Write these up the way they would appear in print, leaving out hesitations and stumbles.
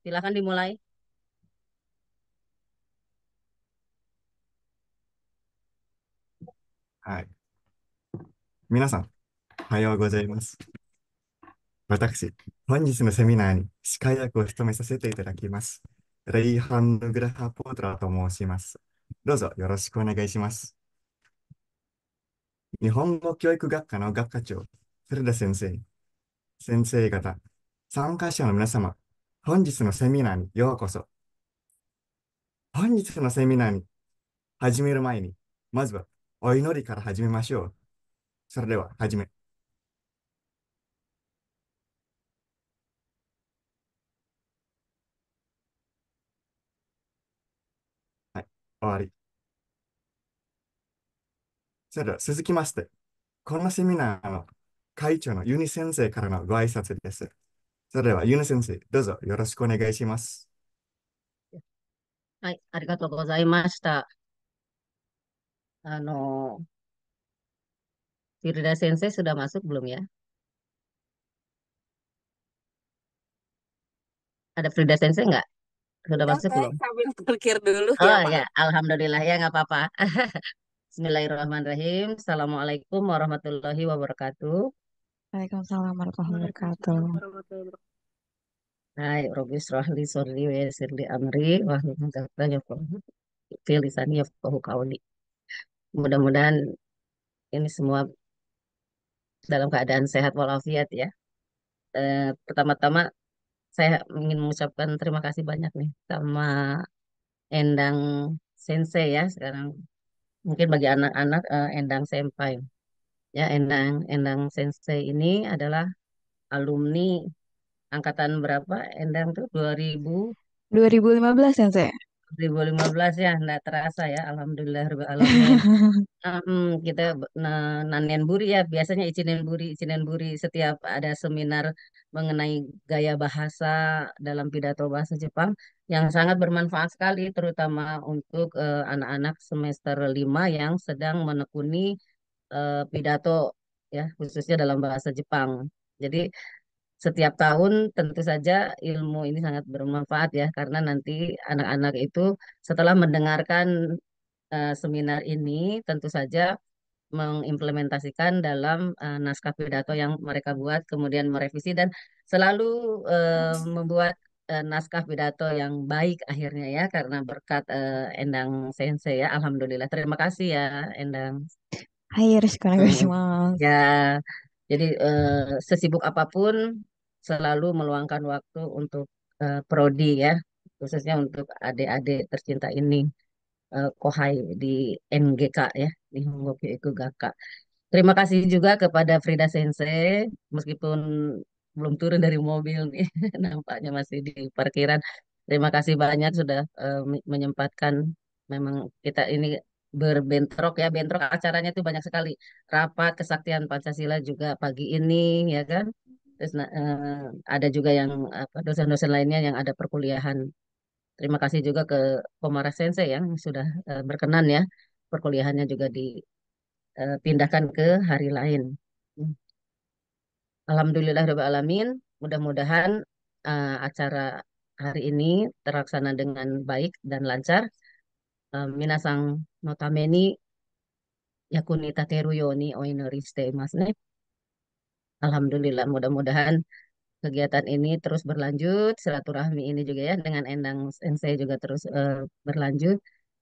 Silakan dimulai. はい。皆さん、おはようございます。私、本日のセミナーに司会役を務めさせていただきます。レイハンヌ・グラハ・ポートラーと申します。どうぞよろしくお願いします。日本語教育学科の学科長、古田先生、先生方、参加者の皆様、本日のセミナーにようこそ。本日のセミナーに始める前に、まずはお祈りから始めましょう。それでは、始め。はい、終わり。それでは続きまして、このセミナーの会長のユニ先生からのご挨拶です。それではユニ先生、どうぞよろしくお願いします。はい、ありがとうございました。あの、Firda Sensei sudah masuk belum ya? Ada Firda Sensei nggak? Sudah Udah masuk saya belum? sambil berpikir dulu ya, Oh ya, maaf. Alhamdulillah ya nggak apa-apa. Bismillahirrahmanirrahim. Assalamualaikum warahmatullahi wabarakatuh. Waalaikumsalam warahmatullahi wabarakatuh. Waalaikumsalam warahmatullahi wabarakatuh. Hai, Robi Srohli Sorli Sirli Amri Wahlul 'Uqdatam yafqahu fi lisani yafqahu qawli. Mudah-mudahan ini semua dalam keadaan sehat walafiat ya. Pertama-tama saya ingin mengucapkan terima kasih banyak nih sama Endang Sensei ya sekarang. Mungkin bagi anak-anak Endang Senpai. Ya, Endang Sensei ini adalah alumni angkatan berapa? Endang tuh 2015 ya, Sensei? 2015 ya, nggak terasa ya. Alhamdulillah Rabbil Alamin. Kita Nanen Buri ya, biasanya Icinen Buri setiap ada seminar mengenai gaya bahasa dalam pidato bahasa Jepang yang sangat bermanfaat sekali, terutama untuk anak-anak semester 5 yang sedang menekuni pidato ya, khususnya dalam bahasa Jepang. Jadi setiap tahun tentu saja ilmu ini sangat bermanfaat ya, karena nanti anak-anak itu setelah mendengarkan seminar ini tentu saja mengimplementasikan dalam naskah pidato yang mereka buat, kemudian merevisi dan selalu membuat naskah pidato yang baik akhirnya ya, karena berkat Endang Sensei ya. Alhamdulillah. Terima kasih ya, Endang. Hai, Yoshiko Mm, onegaishimasu. Ya, jadi sesibuk apapun selalu meluangkan waktu untuk prodi ya, khususnya untuk adik-adik tercinta ini, Kohai di NGK ya, di Hongoku Iku Gakka. Terima kasih juga kepada Frida Sensei, meskipun belum turun dari mobil nih, nampaknya masih di parkiran. Terima kasih banyak sudah menyempatkan. Memang kita ini berbentrok ya, bentrok acaranya itu banyak sekali. Rapat Kesaktian Pancasila juga pagi ini, ya kan? Terus ada juga yang apa dosen-dosen lainnya yang ada perkuliahan. Terima kasih juga ke Komara Sensei yang sudah berkenan ya, perkuliahannya juga dipindahkan ke hari lain. Alhamdulillahirrahmanirrahim. Mudah-mudahan acara hari ini terlaksana dengan baik dan lancar. Minasang notameni yakuni takeru yoni oinori shiteimasu ne. Alhamdulillah, mudah-mudahan kegiatan ini terus berlanjut. Silaturahmi ini juga ya dengan Endang Sensei juga terus berlanjut.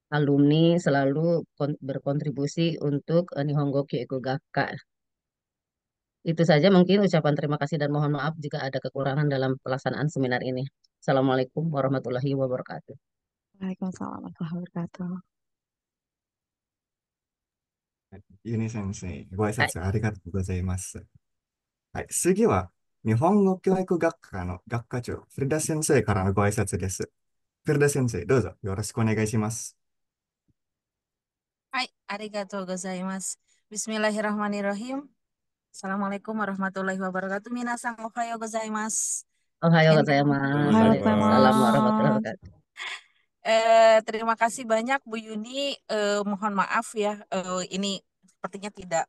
Alumni selalu berkontribusi untuk Nihongo Kyoku Gakka. Itu saja mungkin ucapan terima kasih dan mohon maaf jika ada kekurangan dalam pelaksanaan seminar ini. Assalamualaikum warahmatullahi wabarakatuh. Waalaikumsalam warahmatullahi wabarakatuh. ユニ先生、ご挨はい、拶ありがとうございます。はい、次は日本語教育学科の学科長、フリダ先生からのご挨拶です。フリダ先生、どうぞよろしくお願いします。Hai, arigatou gozaimasu. Bismillahirrahmanirrahim. Assalamualaikum warahmatullahi wabarakatuh. Minasang ohayo gozaimasu. Ohayo Endang. gozaimasu. Ohayou Waalaikumsalam warahmatullahi gozaimasu. wabarakatuh. Terima kasih banyak Bu Yuni. Mohon maaf ya, ini sepertinya tidak,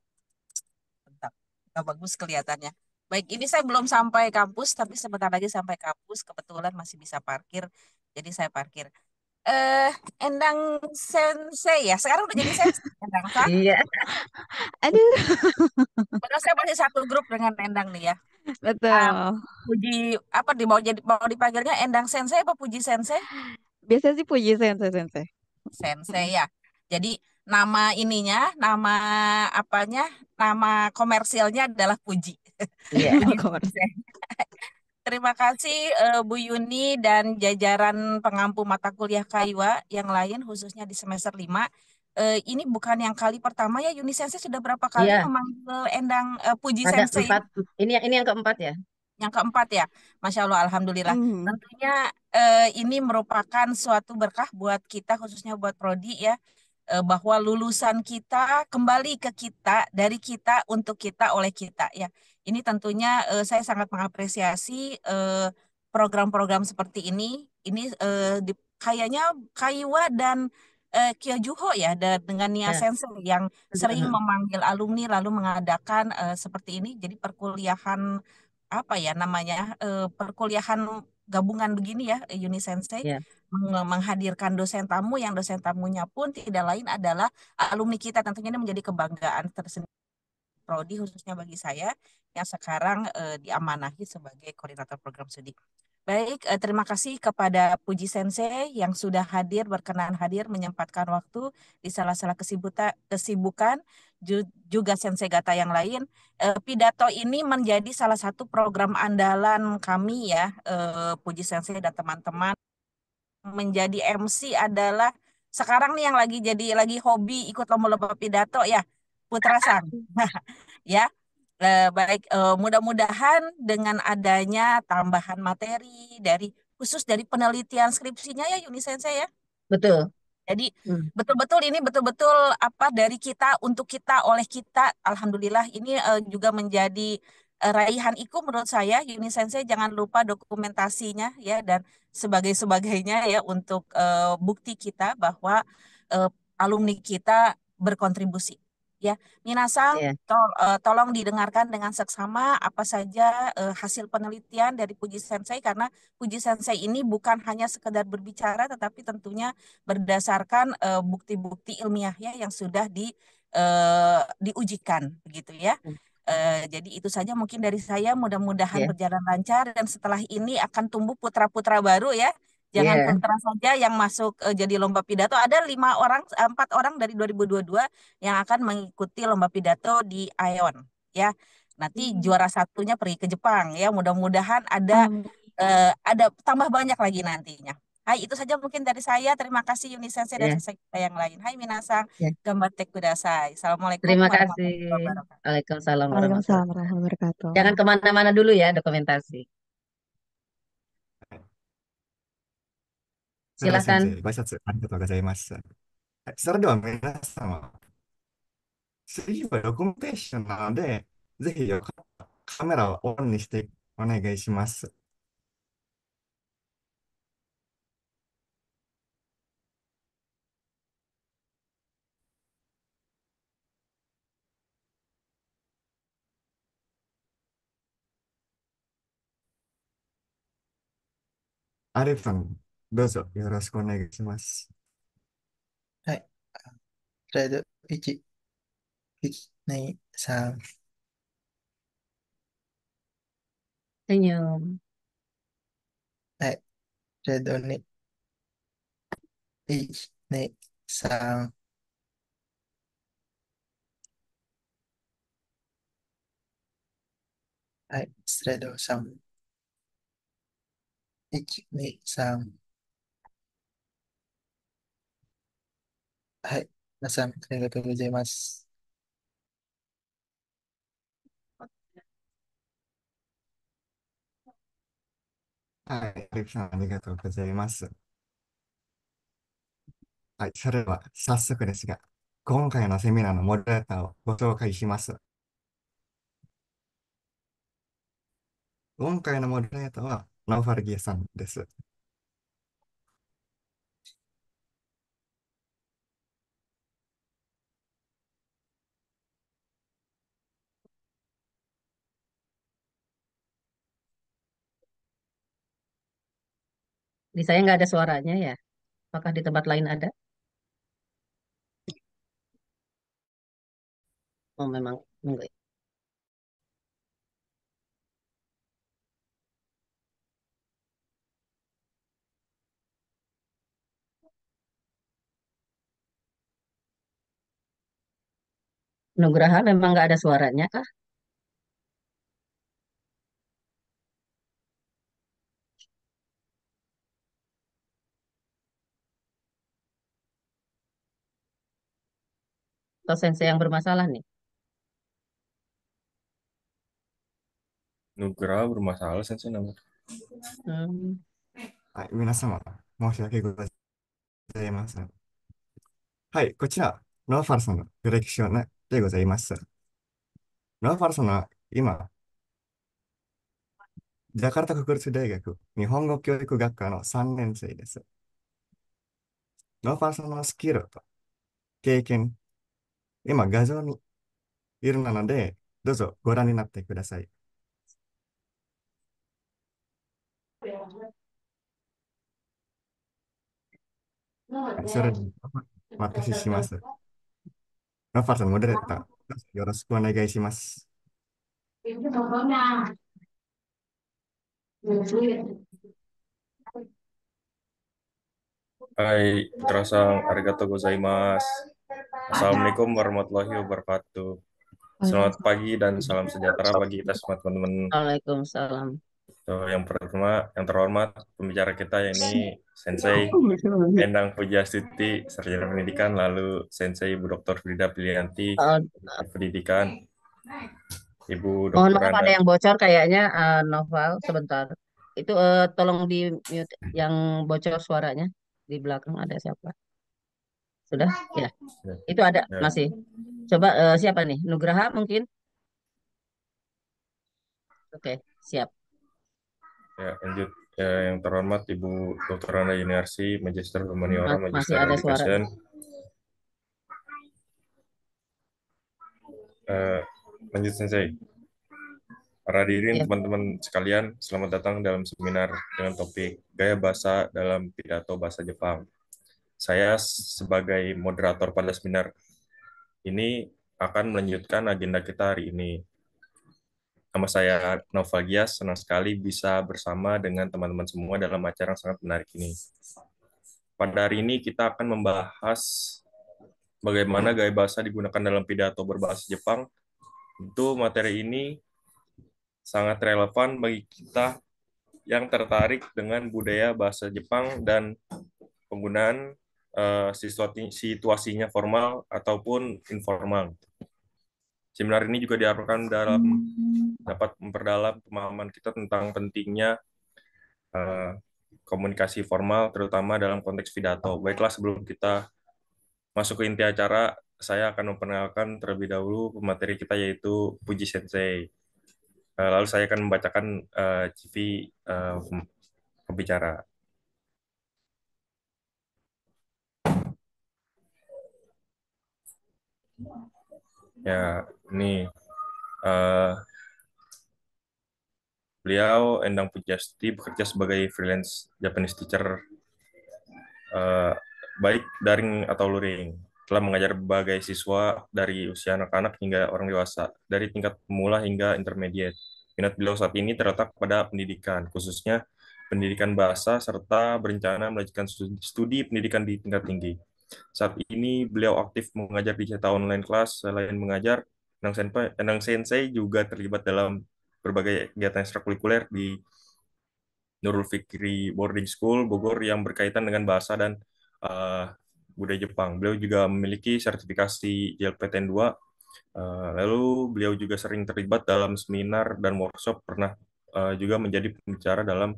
bentar, nggak bagus kelihatannya. Baik, ini saya belum sampai kampus, tapi sebentar lagi sampai kampus. Kebetulan masih bisa parkir, jadi saya parkir. Eh, Endang Sensei ya, sekarang udah jadi Sensei, Endang, San. Iya, Aduh, Padahal saya masih satu grup dengan Endang nih ya. Ah, betul. Puji apa di mau dipanggilnya Endang Sensei apa Puji Sensei? Biasa sih puji sensei. Sensei ya. Jadi nama ininya, nama apanya, nama komersilnya adalah Puji. iya. Puji Commerce. Sensei. Terima kasih Bu Yuni dan jajaran pengampu mata kuliah Kaiwa yang lain khususnya di semester 5. Ini bukan yang kali pertama ya, Yuni Sensei sudah berapa kali Iya, memanggil Endang Puji ada Sensei ini? 4. Ini yang keempat ya. Yang keempat ya, Masya Allah, Alhamdulillah. Hmm. Tentunya ini merupakan suatu berkah buat kita, khususnya buat Prodi ya, bahwa lulusan kita kembali ke kita, dari kita, untuk kita, oleh kita ya. Ini tentunya saya sangat mengapresiasi program-program seperti ini. Ini kayaknya Kaiwa dan Kyojuho ya, dengan Nia Ya. Sensei yang sering memanggil alumni lalu mengadakan seperti ini. Jadi perkuliahan apa ya namanya, perkuliahan gabungan begini ya, Uni Sensei Ya, menghadirkan dosen tamu yang dosen tamunya pun tidak lain adalah alumni kita. Tentunya ini menjadi kebanggaan tersendiri Prodi, khususnya bagi saya yang sekarang diamanahi sebagai koordinator program studi. Baik, terima kasih kepada Puji Sensei yang sudah hadir, berkenan hadir, menyempatkan waktu di salah-salah kesibukan, juga Sensei Gata yang lain. Pidato ini menjadi salah satu program andalan kami ya, Puji Sensei dan teman-teman. Menjadi MC adalah sekarang nih yang lagi hobi ikut lomba-lomba pidato ya, Putra Sang. Ya, baik, mudah-mudahan dengan adanya tambahan materi khusus dari penelitian skripsinya ya Yuni Sensei ya. betul. Jadi Hmm. betul-betul ini betul-betul apa, dari kita untuk kita oleh kita. Alhamdulillah ini juga menjadi raihan IKU menurut saya. Yuni Sensei jangan lupa dokumentasinya ya dan sebagainya ya untuk bukti kita bahwa eh, alumni kita berkontribusi. Ya, Minasang, Ya, tolong didengarkan dengan seksama apa saja hasil penelitian dari Puji Sensei, karena Puji Sensei ini bukan hanya sekedar berbicara tetapi tentunya berdasarkan bukti-bukti ilmiah ya yang sudah diujikan begitu ya. Jadi itu saja mungkin dari saya, mudah-mudahan ya, berjalan lancar dan setelah ini akan tumbuh putra-putra baru ya. Jangan ya. putra saja yang masuk jadi lomba pidato. Ada 5 orang, 4 orang dari 2022 yang akan mengikuti lomba pidato di ION ya. Nanti juara satunya pergi ke Jepang ya. Mudah-mudahan Amin. ada tambah banyak lagi nantinya. Hai, itu saja mungkin dari saya. Terima kasih Yuni Sensei dan Ya, sensei kita yang lain. Hai minasang, ya. gambatte kudasai. Assalamualaikum Terima kasih. warahmatullahi wabarakatuh. Waalaikumsalam warahmatullahi Waalaikumsalam wabarakatuh. warahmatullahi wabarakatuh. Jangan kemana-mana dulu ya dokumentasi. それでは先 Silahkan. 生、ご挨拶ありがとうございます。はい、それでは皆様、次はドキュメンテーションなので、ぜひよかったらカメラをオンにしてお願いします。アレフさん、どうぞよろしくお願いします。はい。スライド1、1、2、3。Senyum. はい。スライド2、1、2、3。はい。スライド3、1、2、3。はい。皆さん、ありがとうございます。はい、アレフさん、ありがとうございます。はい、それでは早速ですが、今回のセミナーのモデレーターをご紹介します。今回のモデレーターは、ナオファルギアさんです。Di saya nggak ada suaranya ya. Apakah di tempat lain ada? Oh, memang enggak. Nugraha memang nggak ada suaranya kah? Atau sensei yang bermasalah nih? Nugraha bermasalah sensei nama. Hmm. はい、皆様、申し訳ございません。はい、こちら、ノーファルさんの履歴書でございます。ノーファルさんは今、ジャカルタ国立大学日本語教育学科の3年生です。ノーファルさんのスキルと経験、今画像にいるので、どうぞご覧になってください。はい、それではお待たせします。ノーファルさん、モデレーター、どうぞよろしくお願いします。Hai, Putra-san, arigatou gozaimasu. Assalamualaikum warahmatullahi wabarakatuh. Selamat pagi dan salam sejahtera bagi kita semua teman-teman. Waalaikumsalam. Yang pertama, yang terhormat pembicara kita ini Sensei Endang Pujastuti, Sarjana Pendidikan, lalu Sensei Ibu Dr. Frida Pilianti, Eh, Pendidikan, Ibu Mohon Dr. maaf ada Ana. yang bocor kayaknya, Noval sebentar. Itu tolong di mute yang bocor suaranya di belakang ada siapa? Sudah? Ya, itu ada Ya, masih. Coba siapa nih? Nugraha mungkin? Oke, siap. ya, lanjut. Ya, yang terhormat Ibu Dr. Ana Yuniarsi, Magister Humaniora, Masih Magister ada suara. Education. Lanjut Sensei. Para hadirin Ya. teman-teman sekalian, selamat datang dalam seminar dengan topik Gaya Bahasa dalam Pidato Bahasa Jepang. Saya sebagai moderator pada seminar ini akan melanjutkan agenda kita hari ini. Nama saya Nova Gias, senang sekali bisa bersama dengan teman-teman semua dalam acara yang sangat menarik ini. Pada hari ini kita akan membahas bagaimana gaya bahasa digunakan dalam pidato berbahasa Jepang. Tentu materi ini sangat relevan bagi kita yang tertarik dengan budaya bahasa Jepang dan penggunaan situasinya formal ataupun informal. Seminar ini juga diharapkan dapat memperdalam pemahaman kita tentang pentingnya komunikasi formal, terutama dalam konteks pidato. Baiklah, sebelum kita masuk ke inti acara, saya akan memperkenalkan terlebih dahulu pemateri kita, yaitu Puji Sensei. Lalu saya akan membacakan CV pembicara. Ya, ini beliau Endang Pujastuti bekerja sebagai freelance Japanese teacher, baik daring atau luring. Telah mengajar berbagai siswa dari usia anak-anak hingga orang dewasa, dari tingkat pemula hingga intermediate. Minat beliau saat ini terletak pada pendidikan, khususnya pendidikan bahasa, serta berencana melanjutkan studi pendidikan di tingkat tinggi. Saat ini beliau aktif mengajar di cetak online kelas. Selain mengajar, Endang Sensei juga terlibat dalam berbagai kegiatan ekstrakurikuler di Nurul Fikri Boarding School Bogor yang berkaitan dengan bahasa dan budaya Jepang. Beliau juga memiliki sertifikasi JLPTN 2. Lalu beliau juga sering terlibat dalam seminar dan workshop, pernah juga menjadi pembicara dalam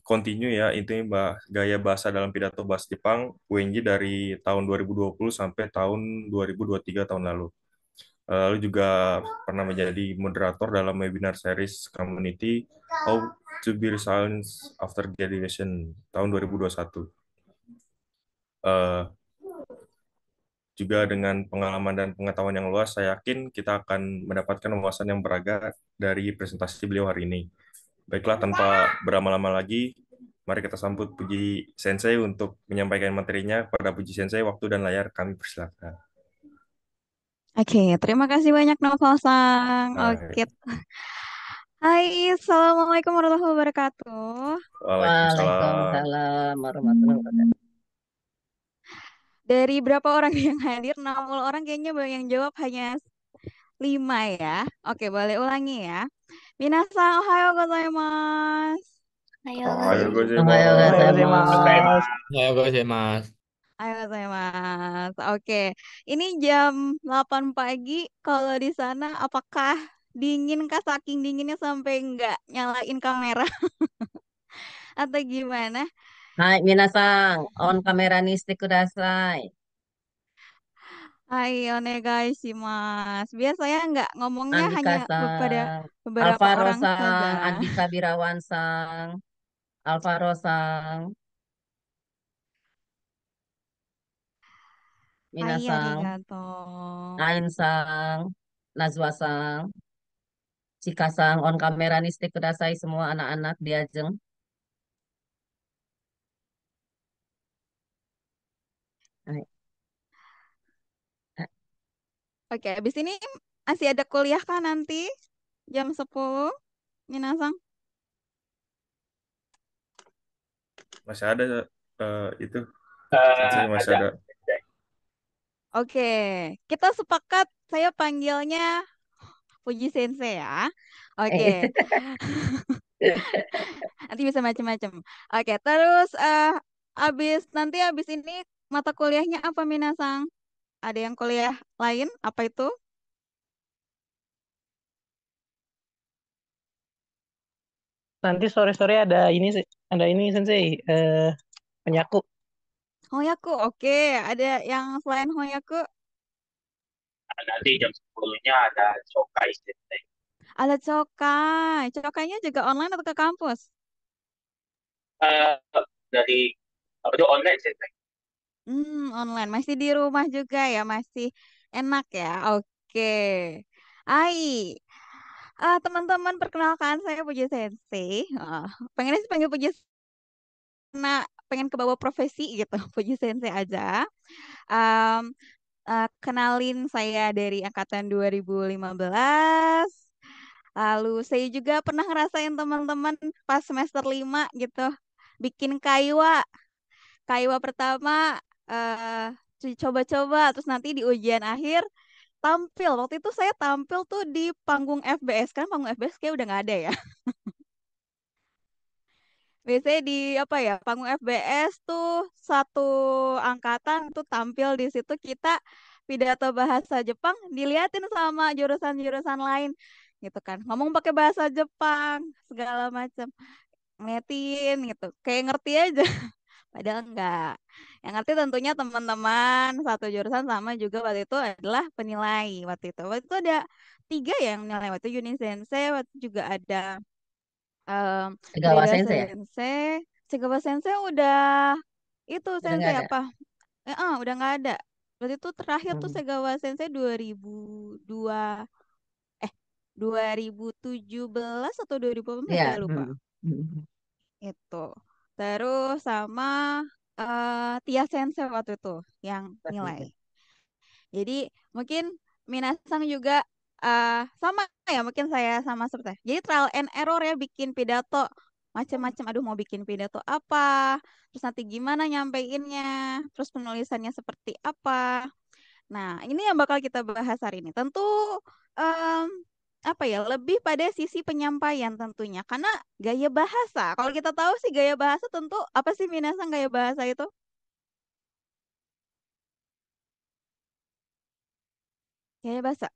continue ya, intinya gaya bahasa dalam pidato bahasa Jepang UNJ dari tahun 2020 sampai tahun 2023 tahun lalu. Lalu juga pernah menjadi moderator dalam webinar series Community How to be Resilient After Graduation tahun 2021. Juga dengan pengalaman dan pengetahuan yang luas, saya yakin kita akan mendapatkan wawasan yang beragam dari presentasi beliau hari ini. Baiklah, tanpa berlama-lama lagi, mari kita sambut Puji Sensei untuk menyampaikan materinya. Pada Puji Sensei, waktu dan layar kami persilakan. Oke, terima kasih banyak Novel Sang. Oke. Hai. Hai, Assalamualaikum warahmatullahi wabarakatuh. Waalaikumsalam. Waalaikumsalam warahmatullahi wabarakatuh. Dari berapa orang yang hadir? 60 orang kayaknya yang jawab hanya 5 ya. Oke, boleh ulangi ya. Minasan, ohayo gozaimasu. Ayo Ohayo gozaimasu. gozaimasu. Ya, Mas. Ohayo gozaimasu. Oke, ini jam 8 pagi. Kalau di sana apakah dingin kah? Saking dinginnya sampai nggak nyalain kamera atau gimana? Hai, minasan, on kamera niste kudasai. Hai, onegaishimasu. Biasanya nggak ngomongnya hanya pada Andika-san, beberapa orang saja. Alvaro-san, Andika Birawan-san, Alvaro-san, Hai, minasan, arigato. Ain-san, Najwa-san, Chika-san, on kamera niste kudasai semua anak-anak diajeng. Hai. Oke, habis ini masih ada kuliah kan nanti jam 10, Minasang? Masih ada itu, Sensei masih ada. Oke, kita sepakat saya panggilnya Puji Sensei ya. Oke, nanti bisa macam-macam. Oke, terus abis ini mata kuliahnya apa Minasang? Ada yang kuliah lain? Apa itu? Nanti sore-sore ada ini Sensei, penyaku. Hoyaku, oke. Ada yang selain Hoyaku? Nanti jam 10-nya ada Shokai Sensei. Ada Cokai. Cokainya juga online atau ke kampus? Eh, dari apa itu online Sensei. Online. Masih di rumah juga ya, masih enak ya. Oke. Ai, teman-teman perkenalkan saya Puji Sensei. Pengennya sih panggil Puji karena pengen ke bawah profesi gitu. Puji Sensei aja. Em, Kenalin saya dari angkatan 2015. Lalu saya juga pernah ngerasain teman-teman pas semester 5 gitu. Bikin kaiwa. Kaiwa pertama coba-coba terus nanti di ujian akhir tampil. Waktu itu saya tampil tuh di panggung FBS kan panggung FBS kayak udah nggak ada ya. Biasanya di apa ya panggung FBS tuh satu angkatan tuh tampil di situ kita pidato bahasa Jepang diliatin sama jurusan-jurusan lain gitu kan ngomong pakai bahasa Jepang segala macam ngeliatin gitu kayak ngerti aja padahal enggak yang ngerti tentunya teman-teman satu jurusan sama juga waktu itu adalah penilai waktu itu ada 3 ya yang nilai waktu itu Yuni Sensei waktu itu juga ada em, Tegawa Frida Sensei ya? Sensei, Segawa Sensei udah itu Udah nggak Sensei ada. apa? Udah nggak ada. Berarti itu terakhir tuh Hmm. Segawa Sensei 2002 eh 2017 atau 2018 Ya. saya lupa. Hmm. Itu. Terus sama Tia Sensei waktu itu yang nilai. Jadi mungkin Minasang juga sama ya mungkin saya sama seperti. Jadi trial and error ya bikin pidato macam-macam. Aduh mau bikin pidato apa? Terus nanti gimana nyampeinnya? Terus penulisannya seperti apa? Nah ini yang bakal kita bahas hari ini. Tentu em, apa ya lebih pada sisi penyampaian tentunya karena gaya bahasa. Kalau kita tahu sih gaya bahasa tentu apa sih Minasang gaya bahasa itu? Gaya bahasa.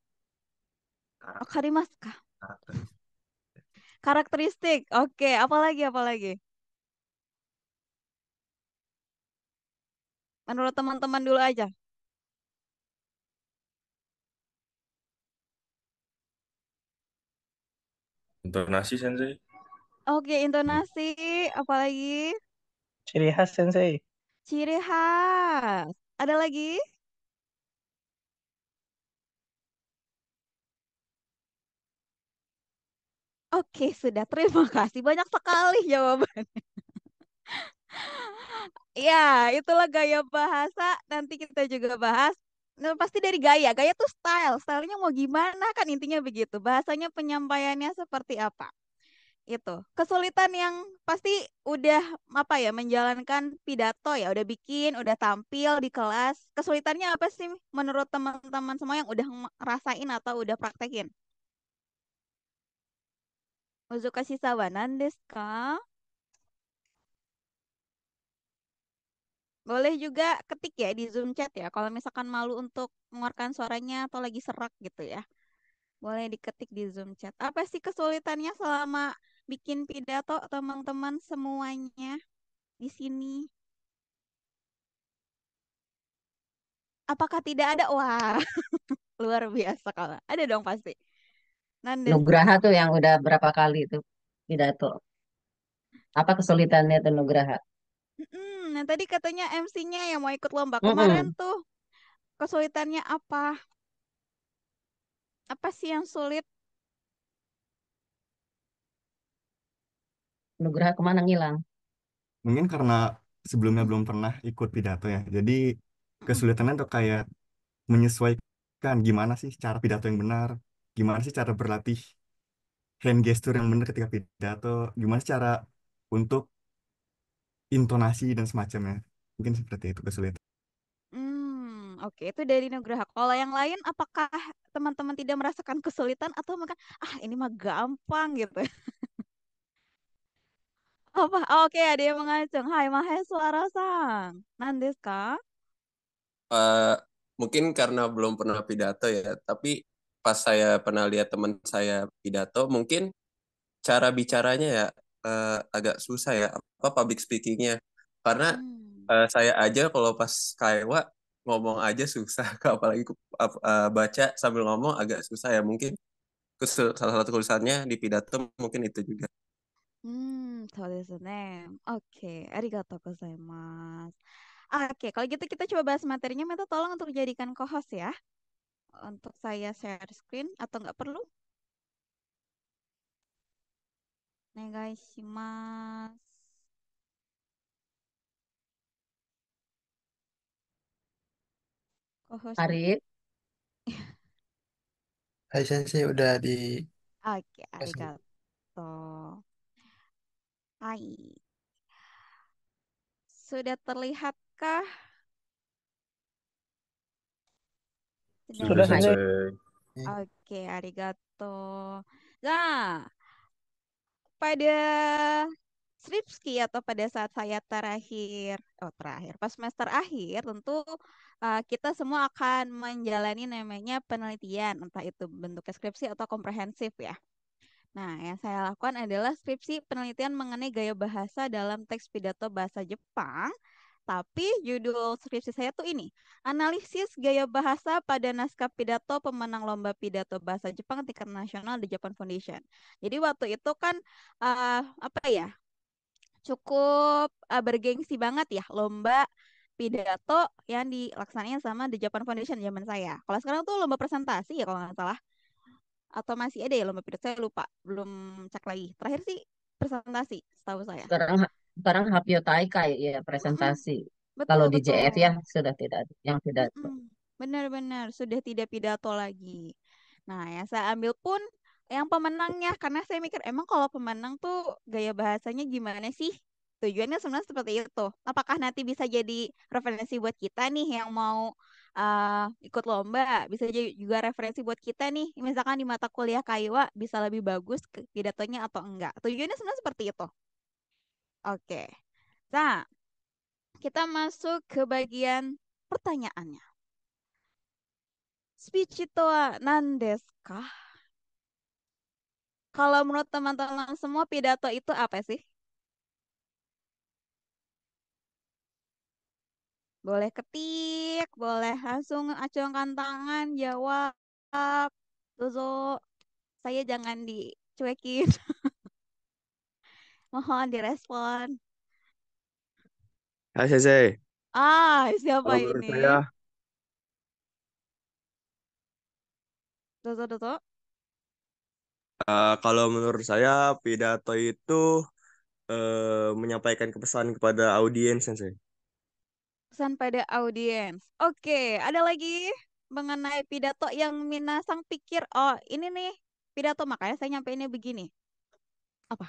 Wakarimasu kah? Karakteristik. Oke, apalagi apalagi? Menurut teman-teman dulu aja. Intonasi Sensei. Oke, intonasi, apalagi? Ciri khas Sensei. Ciri khas. Ada lagi? Oke, sudah. Terima kasih. Banyak sekali jawaban. Ya, itulah gaya bahasa. Nanti kita juga bahas. Nah, pasti dari gaya. Gaya tuh style. Stylenya mau gimana kan intinya begitu. Bahasanya penyampaiannya seperti apa. Itu. Kesulitan yang pasti udah apa ya menjalankan pidato ya. Udah bikin, udah tampil di kelas. Kesulitannya apa sih menurut teman-teman semua yang udah ngerasain atau udah praktekin? Uzukashi sawa nan desu ka? Boleh juga ketik ya di Zoom chat ya. Kalau misalkan malu untuk mengeluarkan suaranya atau lagi serak gitu ya. Boleh diketik di Zoom chat. Apa sih kesulitannya selama bikin pidato teman-teman semuanya di sini? Apakah tidak ada? Wah, luar biasa kalau. Ada dong pasti. Nandes kah? Nugraha tuh yang udah berapa kali itu pidato. Apa kesulitannya tuh Nugraha? Nah tadi katanya MC-nya yang mau ikut lomba. Kemarin Mm-mm. tuh kesulitannya apa? Apa sih yang sulit? Nugraha kemana ngilang? Mungkin karena sebelumnya Mm-mm. belum pernah ikut pidato ya. Jadi Mm-mm. kesulitannya tuh kayak menyesuaikan gimana sih cara pidato yang benar, gimana sih cara berlatih hand gesture yang benar ketika pidato, gimana sih cara untuk intonasi dan semacamnya. Mungkin seperti itu kesulitan. Oke, itu dari Nugraha. Kalau yang lain, apakah teman-teman tidak merasakan kesulitan atau mungkin ini mah gampang gitu? Apa? Oke, ada yang mengacung. Hai Maheswara Sang. Nandes kah? Eh, Mungkin karena belum pernah pidato ya, tapi pas saya pernah lihat teman saya pidato, mungkin cara bicaranya ya agak susah ya, apa public speakingnya. Karena Hmm. saya aja kalau pas Kaiwa ngomong aja susah, apalagi baca sambil ngomong agak susah ya. Mungkin salah satu tulisannya di pidato mungkin itu juga. そうですね. Oke, arigatou gozaimasu. Oke, kalau gitu kita coba bahas materinya. Minta tolong untuk jadikan co-host ya. Untuk saya share screen atau nggak perlu? Negaishimasu. Co-host di. Arif, Hai Sensei udah di Oke, kasih. arigatou. Hai. Sudah terlihatkah? Sedang Sudah Sudah terlihat. Sensei. Sensei. Oke, arigato. Nah, pada skripsi atau pada saat saya pas semester akhir, tentu kita semua akan menjalani namanya penelitian, entah itu bentuk skripsi atau komprehensif ya. Nah, yang saya lakukan adalah skripsi penelitian mengenai gaya bahasa dalam teks pidato bahasa Jepang. Tapi judul skripsi saya tuh ini, analisis gaya bahasa pada naskah pidato pemenang lomba pidato bahasa Jepang tingkat nasional di Japan Foundation. Jadi waktu itu kan apa ya, cukup bergengsi banget ya lomba pidato yang dilaksanain sama The Japan Foundation zaman saya. Kalau sekarang tuh lomba presentasi ya kalau nggak salah. Atau masih ada ya lomba pidato, saya lupa. Belum cek lagi. Terakhir sih presentasi, setahu saya. sekarang sekarang Hapyo Taikai ya Mm-mm. presentasi. Kalau Betul, di JF ya betul. sudah tidak ada yang pidato. Mm-mm. Benar-benar sudah tidak pidato lagi. Nah, yang saya ambil pun yang pemenangnya karena saya mikir emang kalau pemenang tuh gaya bahasanya gimana sih? Tujuannya sebenarnya seperti itu. Apakah nanti bisa jadi referensi buat kita nih yang mau ikut lomba, bisa jadi juga referensi buat kita nih, misalkan di mata kuliah Kaiwa bisa lebih bagus pidatonya atau enggak. Tujuannya sebenarnya seperti itu. Oke. Nah, kita masuk ke bagian pertanyaannya. Speech itu nan desu ka? Kalau menurut teman-teman semua pidato itu apa sih? Boleh ketik, boleh langsung acungkan tangan, jawab. Dozo, saya jangan dicuekin. Mohon direspon. Hai Sensei, Siapa kalau menurut ini? saya Dozo, Dozo. Kalau menurut saya pidato itu menyampaikan kepesan kepada audiens, Sensei. Pesan pada audiens. Oke, ada lagi mengenai pidato yang Minasang pikir, oh ini nih pidato makanya saya nyampeinnya begini. Apa?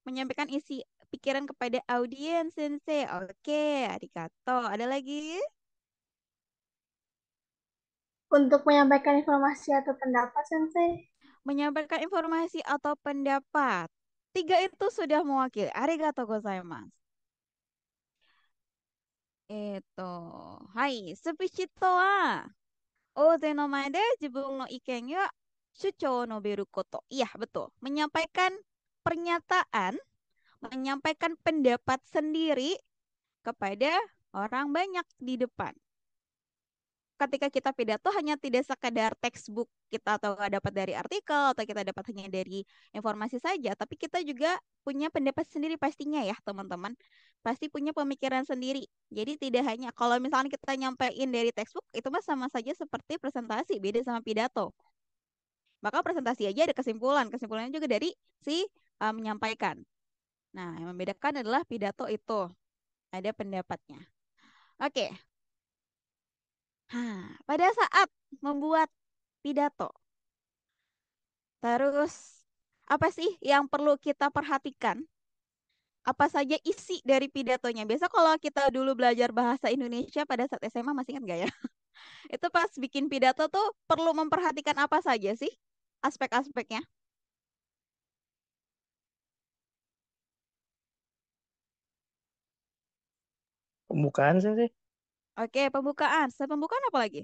Menyampaikan isi pikiran kepada audiens, Sensei. Oke, arigato. Ada lagi? Untuk menyampaikan informasi atau pendapat, Sensei. Menyampaikan informasi atau pendapat. 3 itu sudah mewakili. Arigato gozaimasu. Hai, speech to wa 大勢の前で自分の意見や主張を述べること. Iya, betul. Menyampaikan pernyataan, menyampaikan pendapat sendiri kepada orang banyak di depan. Ketika kita pidato hanya tidak sekadar textbook kita atau dapat dari artikel atau kita dapat hanya dari informasi saja, tapi kita juga punya pendapat sendiri pastinya ya teman-teman. Pasti punya pemikiran sendiri. Jadi tidak hanya kalau misalnya kita nyampein dari textbook itu mah sama saja seperti presentasi, beda sama pidato. Maka presentasi aja ada kesimpulan, kesimpulannya juga dari si menyampaikan. Nah, yang membedakan adalah pidato itu ada pendapatnya. Oke. Pada saat membuat pidato, terus apa sih yang perlu kita perhatikan? Apa saja isi dari pidatonya? Biasa kalau kita dulu belajar bahasa Indonesia pada saat SMA, masih ingat gak ya? Itu pas bikin pidato tuh perlu memperhatikan apa saja sih aspek-aspeknya? Pembukaan, Sensei. Oke, pembukaan. Setelah pembukaan apa lagi?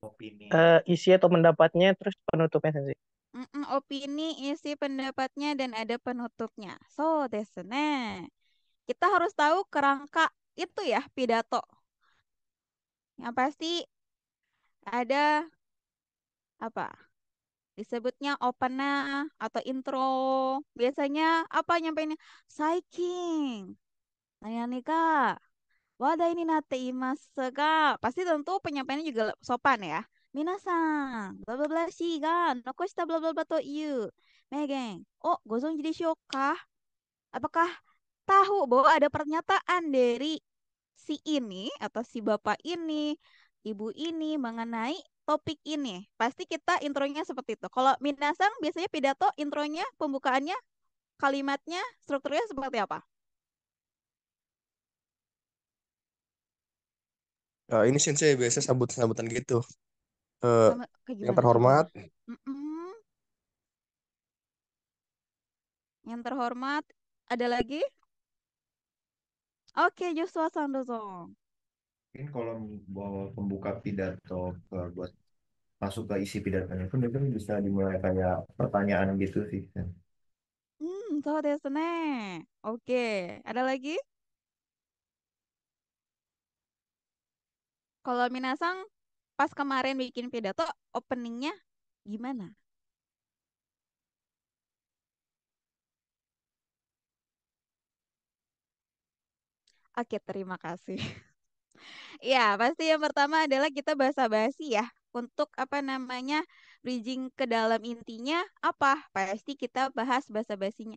Opini. Isi atau pendapatnya, terus penutupnya, Sensei. Opini, isi pendapatnya, dan ada penutupnya. So, desu ne. Kita harus tahu kerangka itu ya pidato. Yang pasti ada apa? Disebutnya opener atau intro. Biasanya apa nyampeinnya? Saiking. Nah, nih Kak. Wadai ni natte imasu ga. Pasti tentu penyampaiannya juga sopan ya. Minasan, bla bla bla shi ga nokoshita bla bla bla to iu meigen. Oh, gozonji desho ka? Apakah tahu bahwa ada pernyataan dari si ini atau si bapak ini, ibu ini mengenai topik ini? Pasti kita intronya seperti itu. Kalau Minasang biasanya pidato intronya, pembukaannya, kalimatnya, strukturnya seperti apa? Ini Sensei biasa sambutan gitu. Eh, Sama kayak yang gimana? Contohnya? terhormat, Mm-mm. Yang terhormat, ada lagi? Oke, Joshua Sandozo. Mungkin kalau mau pembuka pidato buat masuk ke isi pidatonya pun itu bisa dimulai kayak pertanyaan gitu sih. So desu ne. Oke, ada lagi? Kalau Minasang pas kemarin bikin pidato, openingnya gimana? Oke, terima kasih. Ya, pasti yang pertama adalah kita basa-basi ya. Untuk apa namanya, bridging ke dalam intinya apa? Pasti kita bahas basa-basinya.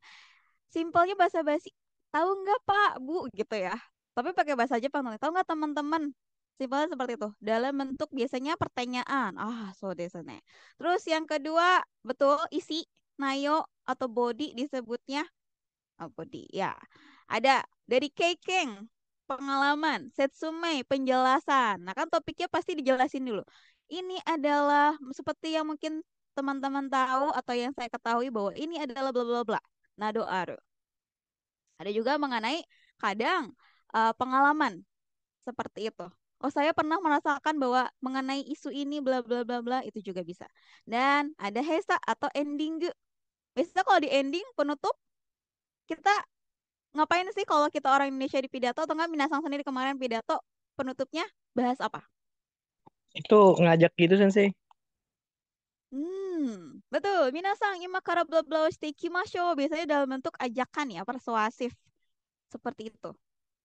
Simpelnya basa-basi. Tahu nggak Pak, Bu, gitu ya. Tapi pakai bahasa Jepang. Tahu nggak teman-teman? Simpelnya seperti itu. Dalam bentuk biasanya pertanyaan. So desu ne. Terus yang kedua, betul isi nayo atau body disebutnya. Body, ya. Ada dari Keikeng, pengalaman. Setsumei, penjelasan. Nah kan topiknya pasti dijelasin dulu. Ini adalah seperti yang mungkin teman-teman tahu atau yang saya ketahui bahwa ini adalah bla bla bla. Nado aru. Ada juga mengenai kadang pengalaman seperti itu. Oh, saya pernah merasakan bahwa mengenai isu ini bla bla bla bla itu juga bisa. Dan ada hesa atau ending. Biasanya kalau di ending penutup kita ngapain sih kalau kita orang Indonesia di pidato atau enggak Minasang sendiri kemarin pidato penutupnya bahas apa? Itu ngajak gitu, Sensei. Betul. Minasang imakara bla bla shite ikimashou. Biasanya dalam bentuk ajakan ya, persuasif. Seperti itu.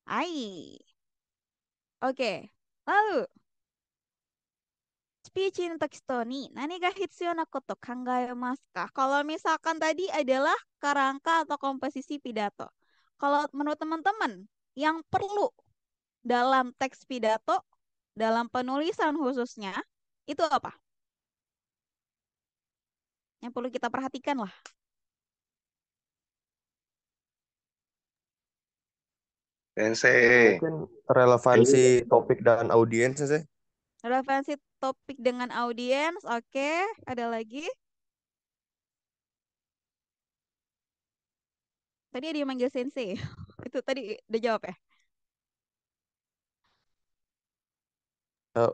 Ai. Oke. Lalu speech in text ni nani ga hitsuyou na koto kangaemasu ka? Kalau misalkan tadi adalah kerangka atau komposisi pidato. Kalau menurut teman-teman yang perlu dalam teks pidato, dalam penulisan khususnya, itu apa? Yang perlu kita perhatikan lah. Sensei. Mungkin relevansi topik dan audiens, Sensei. Relevansi topik dengan audiens, oke. Ada lagi? Tadi ada yang manggil sensei. Itu tadi udah jawab ya?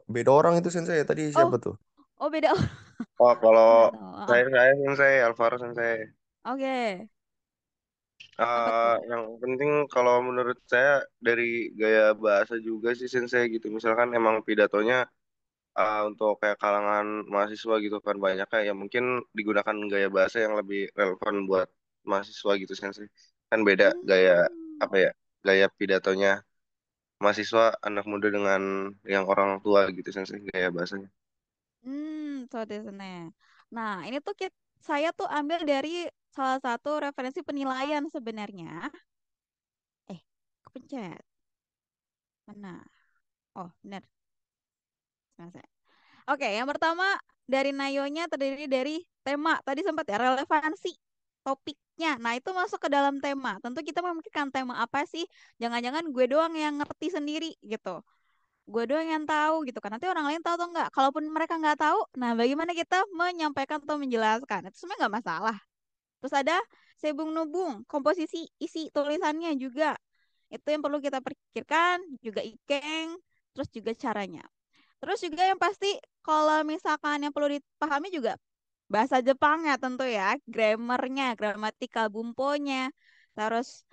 Beda orang itu Sensei. Tadi siapa tuh? Oh beda. Oh, kalau Nggak tahu. saya Sensei, Alvaro Sensei. Oke. Apa tuh? Yang penting kalau menurut saya dari gaya bahasa juga sih Sensei gitu. Misalkan emang pidatonya untuk kayak kalangan mahasiswa gitu kan banyak ya mungkin digunakan gaya bahasa yang lebih relevan buat mahasiswa gitu Sensei. Kan beda gaya apa ya? Gaya pidatonya mahasiswa anak muda dengan yang orang tua gitu Sensei gaya bahasanya. So desu ne. Nah, ini tuh saya tuh ambil dari salah satu referensi penilaian sebenarnya. Kepencet. Mana? Oh, benar. Sebentar. Oke, yang pertama dari nayonya terdiri dari tema. Tadi sempat ya, relevansi topiknya. Nah, itu masuk ke dalam tema. Tentu kita memikirkan tema apa sih? Jangan-jangan gue doang yang ngerti sendiri gitu. Gue doang yang tahu gitu kan. Nanti orang lain tahu atau enggak. Kalaupun mereka nggak tahu, nah bagaimana kita menyampaikan atau menjelaskan? Itu sebenarnya nggak masalah. Terus ada sebung nubung, komposisi isi tulisannya juga. Itu yang perlu kita pikirkan, juga ikeng, terus juga caranya. Terus juga yang pasti kalau misalkan yang perlu dipahami juga bahasa Jepangnya tentu ya, grammarnya, gramatikal bumponya, terus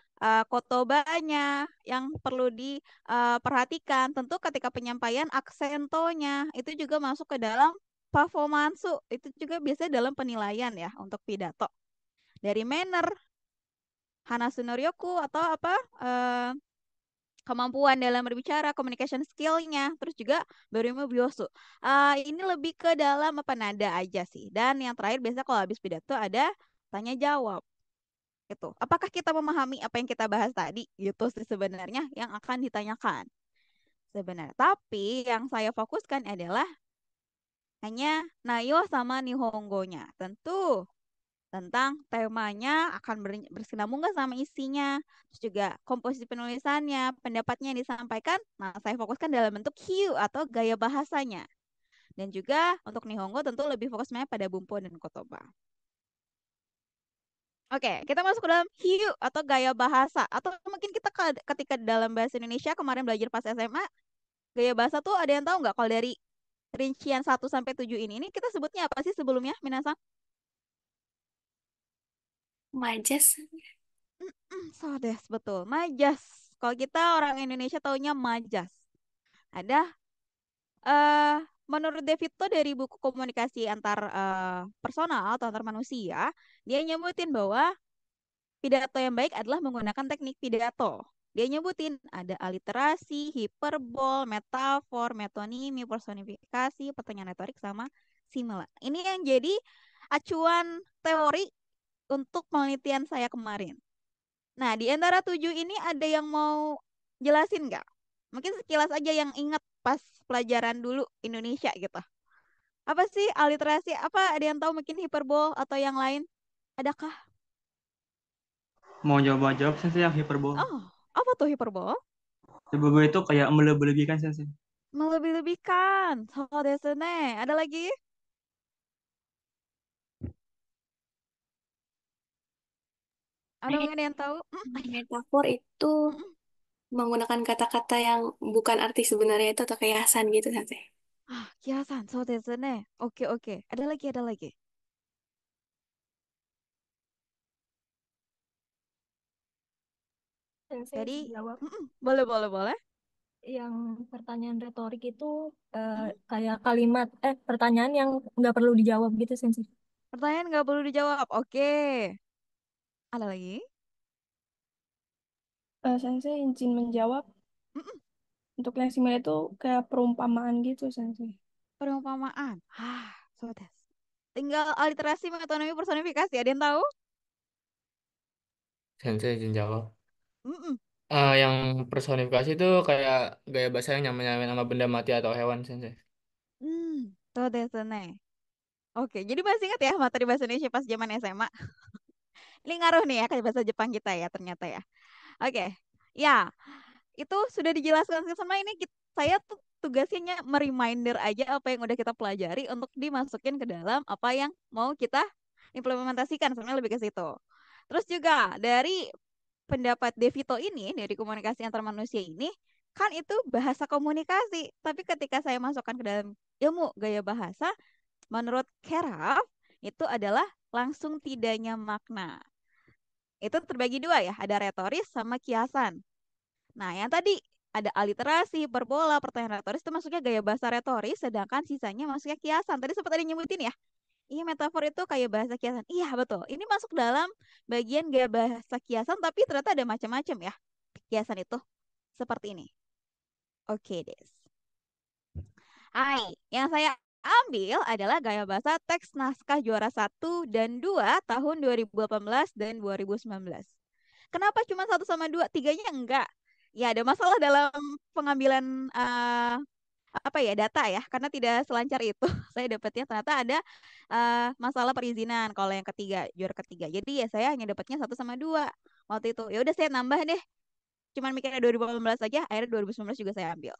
kotobanya yang perlu diperhatikan. Tentu ketika penyampaian aksentonya itu juga masuk ke dalam performansu, itu juga biasanya dalam penilaian ya untuk pidato. Dari manner, hanasu no ryoku atau apa kemampuan dalam berbicara, communication skill-nya, terus juga berimu biosu. Ini lebih ke dalam apa nada aja sih. Dan yang terakhir biasa kalau habis pidato ada tanya jawab. Gitu. Apakah kita memahami apa yang kita bahas tadi? Gitu sih sebenarnya yang akan ditanyakan. Sebenarnya. Tapi yang saya fokuskan adalah hanya nayo sama nihongonya. Tentu tentang temanya akan bersinambung nggak sama isinya, terus juga komposisi penulisannya, pendapatnya yang disampaikan. Nah, saya fokuskan dalam bentuk hiu atau gaya bahasanya. Dan juga untuk Nihongo tentu lebih fokusnya pada bumpo dan kotoba. Oke, kita masuk ke dalam hiu atau gaya bahasa. Atau mungkin kita ketika dalam bahasa Indonesia kemarin belajar pas SMA, gaya bahasa tuh ada yang tahu nggak kalau dari rincian 1 sampai 7 ini kita sebutnya apa sih sebelumnya, Minasang? Majas. Sodes, betul. Majas. Kalau kita orang Indonesia taunya majas. Ada menurut Devito dari buku komunikasi antar personal atau antar manusia, dia nyebutin bahwa pidato yang baik adalah menggunakan teknik pidato. Dia nyebutin ada aliterasi, hiperbol, metafor, metonimi, personifikasi, pertanyaan retorik sama simulan. Ini yang jadi acuan teori untuk penelitian saya kemarin. Nah, di antara 7 ini ada yang mau jelasin nggak? Mungkin sekilas aja yang ingat pas pelajaran dulu Indonesia gitu. Apa sih aliterasi? Apa ada yang tahu mungkin hiperbol atau yang lain? Adakah? Mau jawab Sensei yang hiperbol. Oh, apa tuh hiperbol? Hiperbol itu kayak melebih-lebihkan Sensei. Melebih-lebihkan. So desu ne. Ada lagi? Ada mungkin yang tahu? Metafor itu menggunakan kata-kata yang bukan arti sebenarnya itu atau kiasan gitu Sensei. Kiasan. So desu ne. Oke, oke. Ada lagi, ada lagi. Sensei Jadi, jawab. boleh, boleh, boleh. Yang pertanyaan retorik itu kayak kalimat, pertanyaan yang nggak perlu dijawab gitu, Sensei. Pertanyaan nggak perlu dijawab. Oke. Ada lagi? Sensei izin menjawab. Untuk yang similar itu kayak perumpamaan gitu, Sensei. Perumpamaan. So des. Tinggal aliterasi, metonomi, personifikasi. Ada yang tahu? Sensei izin jawab. Mm-mm. Yang personifikasi itu kayak gaya bahasa yang nyamain sama benda mati atau hewan, Sensei. So desu ne. Oke, jadi masih ingat ya materi bahasa Indonesia pas zaman SMA? Ini ngaruh nih ya ke bahasa Jepang kita ya ternyata ya. Oke, ya itu sudah dijelaskan sama ini saya tuh tugasnya mereminder aja apa yang udah kita pelajari untuk dimasukin ke dalam apa yang mau kita implementasikan, sebenarnya lebih ke situ. Terus juga dari pendapat Devito ini, dari komunikasi antar manusia ini, kan itu bahasa komunikasi. Tapi ketika saya masukkan ke dalam ilmu gaya bahasa, menurut Keraf itu adalah langsung tidaknya makna. Itu terbagi dua ya, ada retoris sama kiasan. Nah, yang tadi ada aliterasi, hiperbola, pertanyaan retoris itu masuknya gaya bahasa retoris, sedangkan sisanya masuknya kiasan. Tadi sempat ada nyebutin ya, iya metafor itu kayak bahasa kiasan. Iya betul, ini masuk dalam bagian gaya bahasa kiasan, tapi ternyata ada macam-macam ya kiasan itu. Seperti ini. Oke, Des. Yang saya ambil adalah gaya bahasa teks naskah juara 1 dan 2 tahun 2018 dan 2019. Kenapa cuma 1 sama 2? Tiganya enggak. Ya ada masalah dalam pengambilan data ya, karena tidak selancar itu. Saya dapatnya ternyata ada masalah perizinan kalau yang ketiga, juara ketiga. Jadi ya saya hanya dapatnya 1 sama 2 waktu itu. Ya udah saya nambah deh. Cuman mikirnya 2018 aja, akhirnya 2019 juga saya ambil.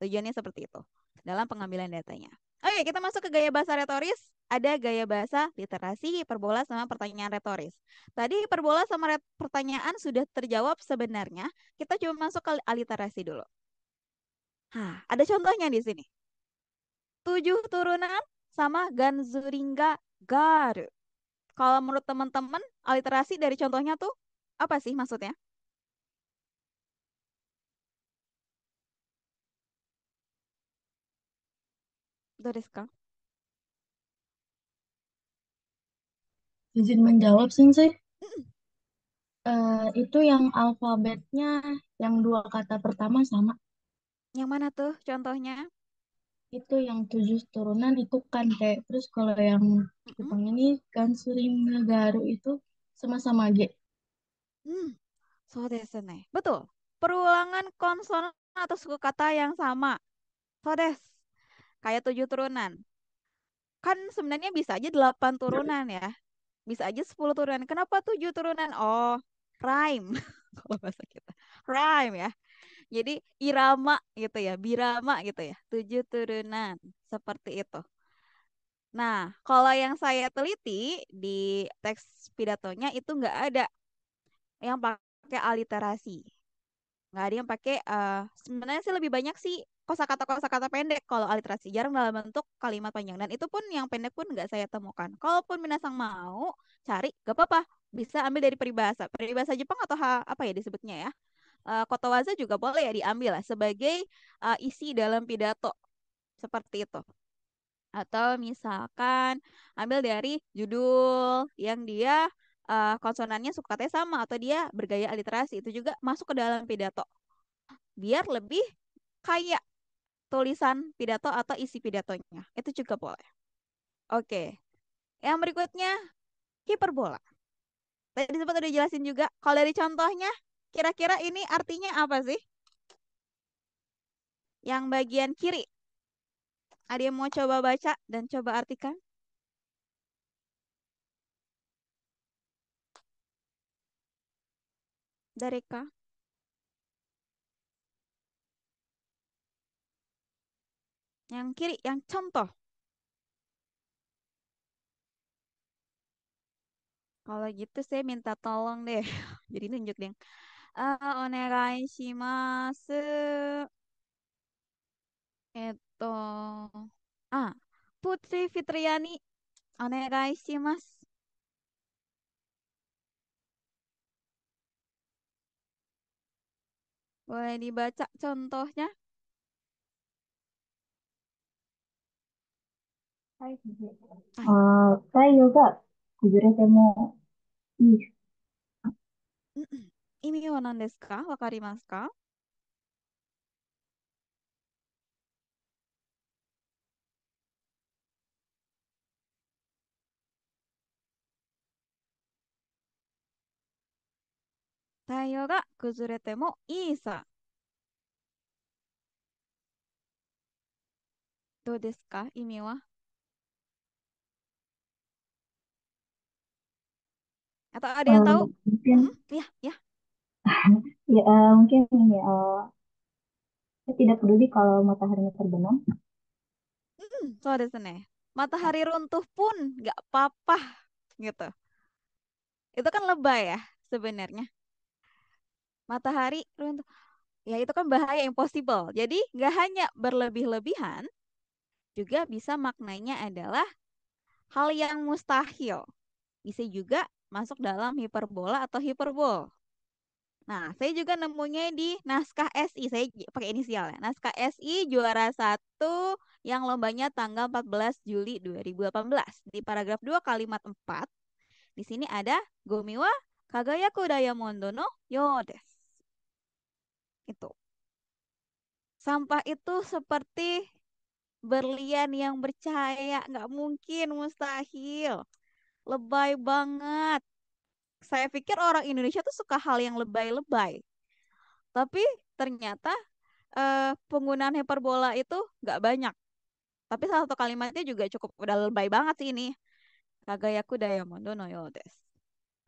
Tujuannya seperti itu dalam pengambilan datanya. Oke, kita masuk ke gaya bahasa retoris. Ada gaya bahasa literasi, hiperbola, sama pertanyaan retoris. Tadi hiperbola sama pertanyaan sudah terjawab sebenarnya. Kita coba masuk ke aliterasi dulu. Ada contohnya di sini. 7 turunan sama Ganzuringa Garu. Kalau menurut teman-teman, aliterasi dari contohnya tuh apa sih maksudnya? Doriska. Izin menjawab, Sensei. Itu yang alfabetnya yang 2 kata pertama sama. Yang mana tuh contohnya? Itu yang 7 turunan itu kan kayak. Terus kalau yang Jepang ini kan sering Garu itu sama-sama G. So desu ne. Betul. Perulangan konsonan atau suku kata yang sama. So des. Kayak 7 turunan. Kan sebenarnya bisa aja 8 turunan ya. Bisa aja 10 turunan. Kenapa 7 turunan? Oh, rhyme. Kalau bahasa kita. Rhyme ya. Jadi irama gitu ya. Birama gitu ya. 7 turunan. Seperti itu. Nah, kalau yang saya teliti di teks pidatonya itu nggak ada yang pakai aliterasi. Nggak ada yang pakai, sebenarnya sih lebih banyak sih kosakata pendek kalau aliterasi. Jarang dalam bentuk kalimat panjang. Dan itu pun yang pendek pun nggak saya temukan. Kalaupun minasang mau cari, gak apa-apa. Bisa ambil dari peribahasa. Peribahasa Jepang atau apa ya disebutnya ya. Kotowaza juga boleh ya diambil lah sebagai isi dalam pidato. Seperti itu. Atau misalkan ambil dari judul yang dia konsonannya suku katanya sama atau dia bergaya aliterasi itu juga masuk ke dalam pidato biar lebih kayak tulisan pidato atau isi pidatonya. Itu juga boleh. Oke. Yang berikutnya hiperbola. Tadi sempat udah jelasin juga. Kalau dari contohnya, kira-kira ini artinya apa sih? Yang bagian kiri. Ada yang mau coba baca dan coba artikan? Dari Kak. Yang kiri, yang contoh. Kalau gitu saya minta tolong deh. Jadi nunjuk deh. Onegai shimasu. Eto. Putri Fitriani. Onegai shimasu. Boleh dibaca contohnya? Hai. 太陽が崩れてもいい。意味は何ですか？わかりますか？太陽が崩れてもいいさ。どうですか意味は? Atau ada yang tahu? Mungkin Ya, ya. ya mungkin ini saya tidak peduli kalau mataharinya terbenam. そうですね. Matahari runtuh pun nggak apa-apa gitu. Itu kan lebay ya sebenarnya. Matahari runtuh. Ya itu kan bahaya impossible. Jadi nggak hanya berlebih-lebihan, juga bisa maknanya adalah hal yang mustahil. Bisa juga masuk dalam hiperbola atau hiperbol. Nah, saya juga nemunya di naskah SI. Saya pakai inisial ya. Naskah SI juara 1 yang lombanya tanggal 14 Juli 2018. Di paragraf 2 kalimat 4. Di sini ada Gomi wa kagayaku diamondo no yo desu. Itu. Sampah itu seperti berlian yang bercahaya. Nggak mungkin, mustahil. Lebay banget. Saya pikir orang Indonesia tuh suka hal yang lebay-lebay. Tapi ternyata penggunaan hiperbola itu nggak banyak. Tapi salah satu kalimatnya juga cukup udah lebay banget sih ini. Kagayaku diamondo no yo desu.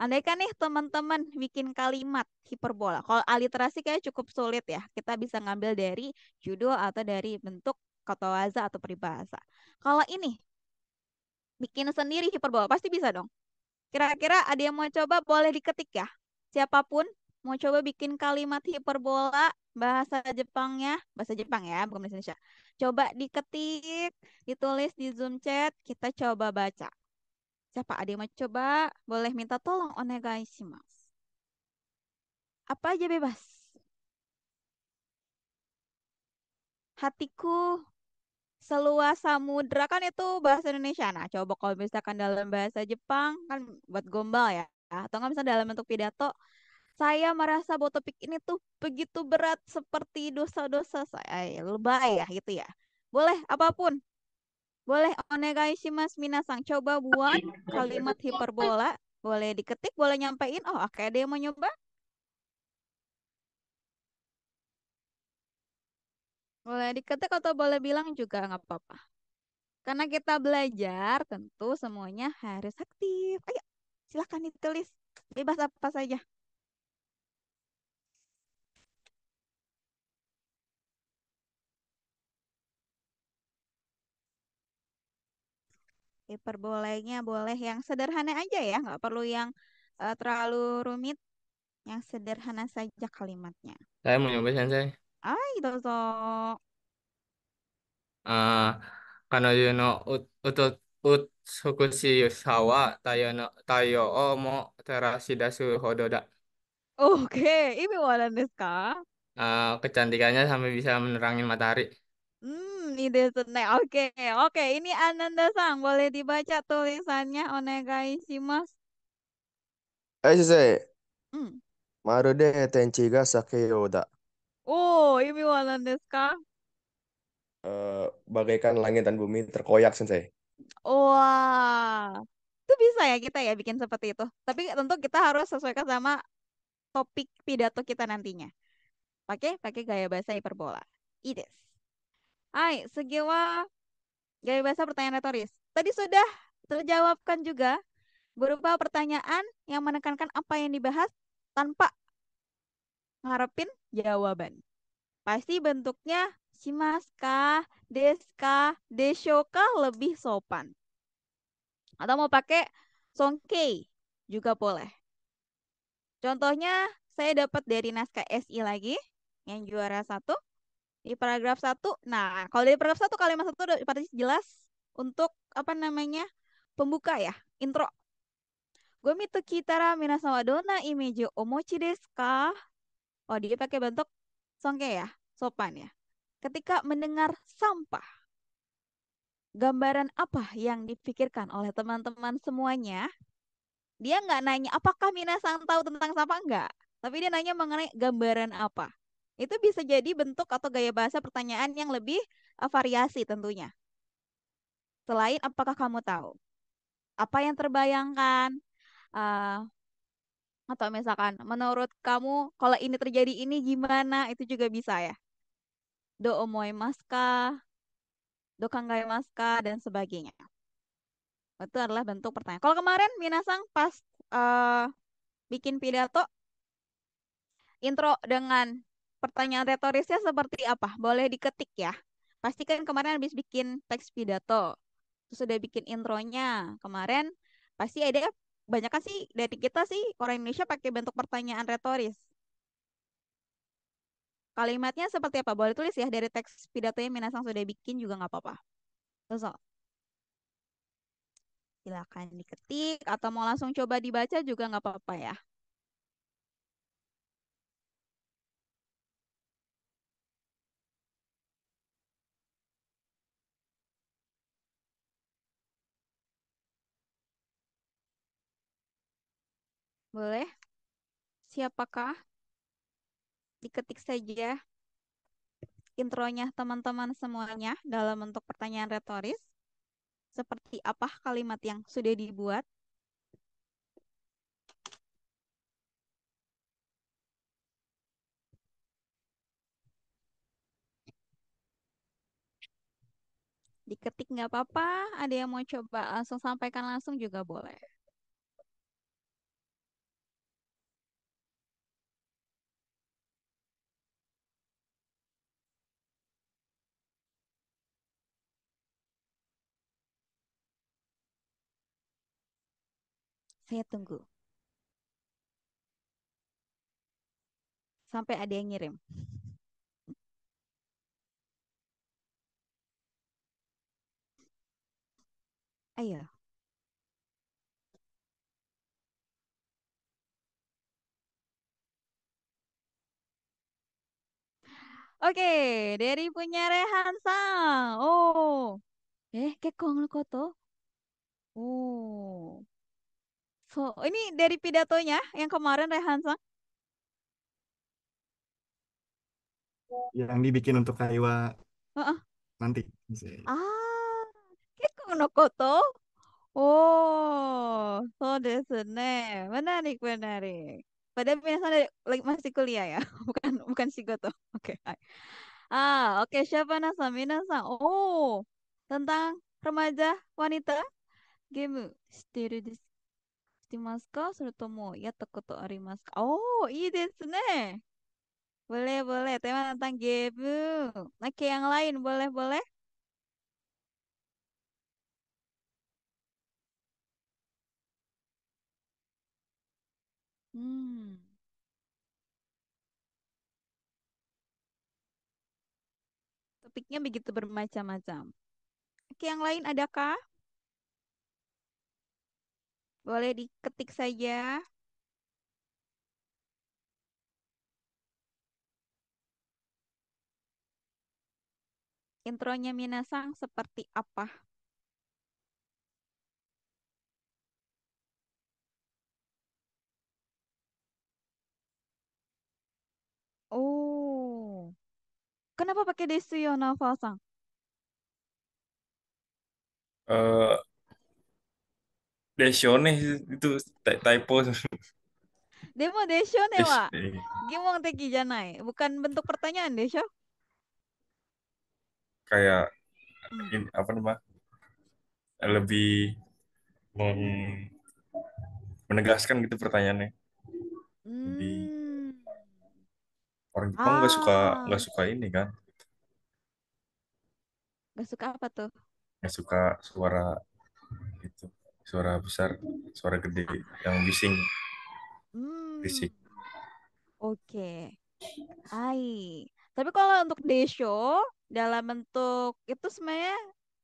Andaikan nih teman-teman bikin kalimat hiperbola. Kalau aliterasi kayak cukup sulit ya. Kita bisa ngambil dari judul atau dari bentuk kotowaza atau peribahasa. Kalau ini bikin sendiri hiperbola pasti bisa dong. Kira-kira ada yang mau coba boleh diketik ya. Siapapun mau coba bikin kalimat hiperbola bahasa Jepangnya, bahasa Jepang ya, bukan bahasa Indonesia. Coba diketik, ditulis di Zoom chat, kita coba baca. Siapa ada yang mau coba? Boleh minta tolong onegai shimasu. Apa aja bebas. Hatiku seluas samudra kan itu bahasa Indonesia. Nah, coba kalau misalkan dalam bahasa Jepang kan buat gombal ya. Atau nggak misalnya dalam bentuk pidato, saya merasa bahwa topik ini tuh begitu berat seperti dosa-dosa saya. Lebay ya gitu ya. Boleh apapun. Boleh onegai shimasu minasang. Coba buat kalimat hiperbola. Boleh diketik, boleh nyampein. Oh, oke, ada yang mau nyoba? Boleh diketik atau boleh bilang juga nggak apa-apa. Karena kita belajar, tentu semuanya harus aktif. Ayo, silahkan ditulis. Bebas apa saja. Hiperbolanya boleh yang sederhana aja ya, nggak perlu yang terlalu rumit. Yang sederhana saja kalimatnya. Saya mau nyoba sensei. Ay, dozo. Ah, Kanojo no utsukushi sawa tayo o mo terashidasu hodo da. Oke, ini waran desu ka? Kecantikannya sampai bisa menerangin matahari. Ini desu ne. Oke, oke. Ini Ananda-san, boleh dibaca tulisannya onegai shimasu. はい、先生。Hmm. まるで天地が裂けようだ。 Oh, ini waran desu ka? Bagaikan langit dan bumi terkoyak, Sensei. Wah, itu bisa ya kita ya bikin seperti itu. Tapi tentu kita harus sesuaikan sama topik pidato kita nantinya. Pakai gaya bahasa hiperbola. Ides. Hai, segiwa gaya bahasa pertanyaan retoris. Tadi sudah terjawabkan juga berupa pertanyaan yang menekankan apa yang dibahas tanpa ngarepin jawaban. Pasti bentuknya shimaska, deska, deshoka lebih sopan. Atau mau pakai songkei juga boleh. Contohnya saya dapat dari naskah SI lagi yang juara 1 di paragraf 1. Nah, kalau dari paragraf 1 kalimat 1 udah pasti jelas untuk apa namanya? Pembuka ya, intro. Gomi to kitara minasan wa donna imeji omochi desu ka? Oh, dia pakai bentuk songke ya, sopan ya. Ketika mendengar sampah, gambaran apa yang dipikirkan oleh teman-teman semuanya? Dia nggak nanya apakah minasan tahu tentang sampah enggak, tapi dia nanya mengenai gambaran apa. Itu bisa jadi bentuk atau gaya bahasa pertanyaan yang lebih variasi tentunya. Selain apakah kamu tahu? Apa yang terbayangkan? Uh, Atau misalkan menurut kamu kalau ini terjadi ini gimana? Itu juga bisa ya. Do omoimasu ka, do kangaimasu ka, dan sebagainya. Itu adalah bentuk pertanyaan. Kalau kemarin Minasang pas eh, bikin pidato, intro dengan pertanyaan retorisnya seperti apa? Boleh diketik ya. Pasti kan kemarin habis bikin teks pidato, terus udah bikin intronya. Kemarin pasti ada banyak kan sih dari kita sih orang Indonesia pakai bentuk pertanyaan retoris. Kalimatnya seperti apa? Boleh tulis ya dari teks pidatonya Minasang sudah bikin juga nggak apa-apa. Terus silakan diketik atau mau langsung coba dibaca juga nggak apa-apa ya. Boleh? Siapakah? Diketik saja intronya teman-teman semuanya dalam bentuk pertanyaan retoris. Seperti apa kalimat yang sudah dibuat? Diketik nggak apa-apa. Ada yang mau coba langsung sampaikan langsung juga boleh. Saya tunggu sampai ada yang ngirim. Ayo. Oke, dari punya Rehan Sang. Oh, kekong no koto. Oh, ini dari pidatonya yang kemarin Rehan Sang. Yang dibikin untuk Kaiwa Heeh. nanti. Ah, kekong no koto. Oh, so desu ne. Menarik, menarik. Padahal biasanya masih kuliah ya, bukan shigoto. Oke, hai. Oke, siapa nasa, minasan. Oh, tentang remaja wanita. Game, shiteru desu. Shitemasu ka? Surutomo yatta koto arimasu ka? Oh, ii desu ne. Boleh, boleh. Tema tentang game. Oke, yang lain boleh, boleh. Hmm. Topiknya begitu bermacam-macam. Oke, yang lain adakah? Boleh diketik saja. Intronya Minasang seperti apa? Oh, kenapa pakai desu yo Nafa-san? Eh, Deshone itu typo. Demo desho ne wa Eh, gimong teki janai. Bukan bentuk pertanyaan desho. kayak Hmm. ini apa namanya? Lebih meng- menegaskan gitu pertanyaannya. Lebih Hmm. orang Jepang nggak Ah, suka ini kan, gak suka apa tuh? nggak suka suara itu, suara besar, suara gede yang bising, Hmm. berisik. Oke. Ai. Tapi kalau untuk desho dalam bentuk itu sebenarnya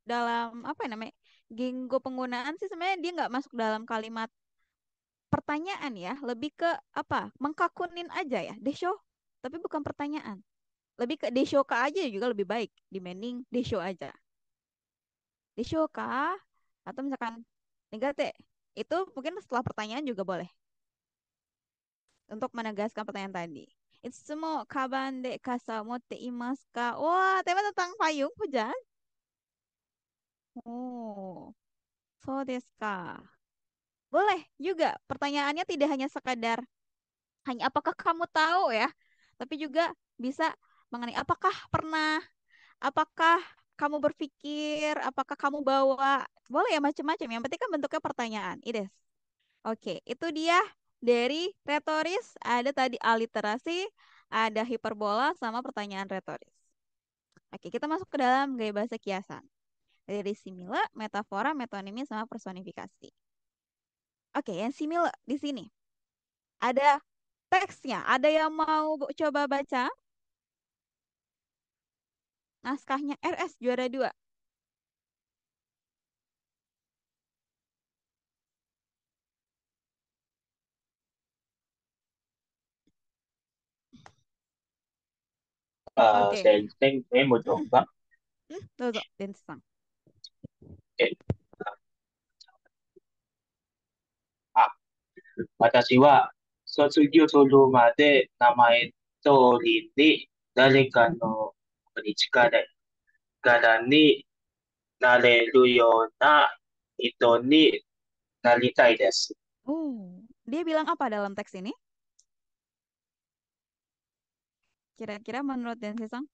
dalam apa ya namanya? Genggo penggunaan sih sebenarnya dia nggak masuk dalam kalimat pertanyaan ya, lebih ke apa? Mengkakunin aja ya, desho. Tapi bukan pertanyaan. Lebih ke desho ka aja juga lebih baik dibanding desho aja. Desho ka atau misalkan negate itu mungkin setelah pertanyaan juga boleh untuk menegaskan pertanyaan tadi. Itsumo kaban de kasa motte imasu ka? Wah, tema tentang payung hujan. Oh, so desu ka. Boleh juga pertanyaannya tidak hanya sekadar hanya apakah kamu tahu ya, tapi juga bisa mengenai apakah pernah, apakah kamu berpikir, apakah kamu bawa, boleh ya macam-macam. Yang penting kan bentuknya pertanyaan. Ides. Oke, itu dia dari retoris. Ada tadi aliterasi, ada hiperbola, sama pertanyaan retoris. Oke, kita masuk ke dalam gaya bahasa kiasan. Dari simile, metafora, metonimi, sama personifikasi. Oke, yang simile di sini. Ada teksnya. Ada yang mau coba baca? Naskahnya RS juara 2. Oke. saya mau coba. Dozo, Densang. Oke. 私は卒業するまで名前通りに誰かの力になれるような人になりたいです。 Dia bilang apa dalam teks ini? Kira-kira menurut Densang?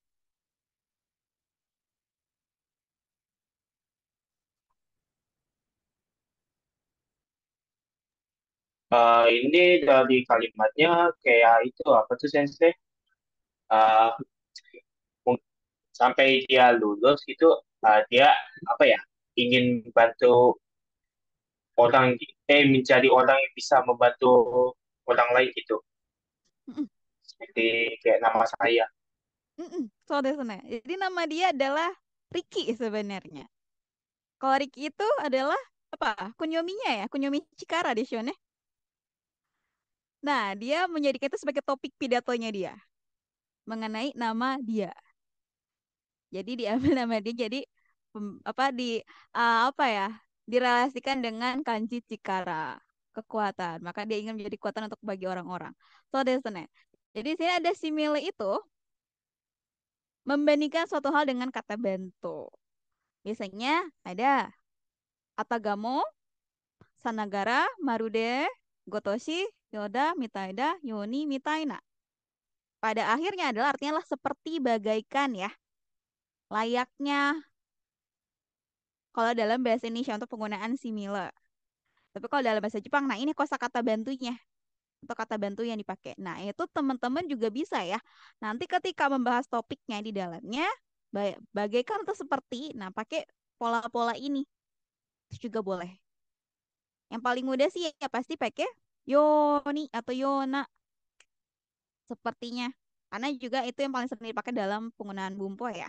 Ini dari kalimatnya kayak itu apa tuh Sensei? Uh, Sampai dia lulus itu dia apa ya ingin bantu orang mencari orang yang bisa membantu orang lain gitu. Seperti kayak nama saya. So desu ne. Jadi nama dia adalah Ricky sebenarnya. Kalau Ricky itu adalah apa? Kunyominya ya, kunyomi Chikara di Shone. Nah, dia menjadikan itu sebagai topik pidatonya dia mengenai nama dia. Jadi diambil nama dia jadi apa di apa ya? Direlasikan dengan kanji Chikara, kekuatan. Maka dia ingin menjadi kekuatan untuk bagi orang-orang. So desu ne. Jadi sini ada simile itu membandingkan suatu hal dengan kata bento. Biasanya ada Atagamo, Sanagara, Marude, Gotoshi, Yoda, Mitaida, Yoni, Mitaina. Pada akhirnya adalah artinya lah seperti bagaikan ya. Layaknya kalau dalam bahasa Indonesia untuk penggunaan simile. Tapi kalau dalam bahasa Jepang, nah ini kosakata bantunya. Atau kata bantu yang dipakai. Nah itu teman-teman juga bisa ya. Nanti ketika membahas topiknya di dalamnya, bagaikan atau seperti, nah pakai pola-pola ini. Itu juga boleh. Yang paling mudah sih ya pasti pakai Yoni atau Yona. Sepertinya. Karena juga itu yang paling sering dipakai dalam penggunaan bumpo ya.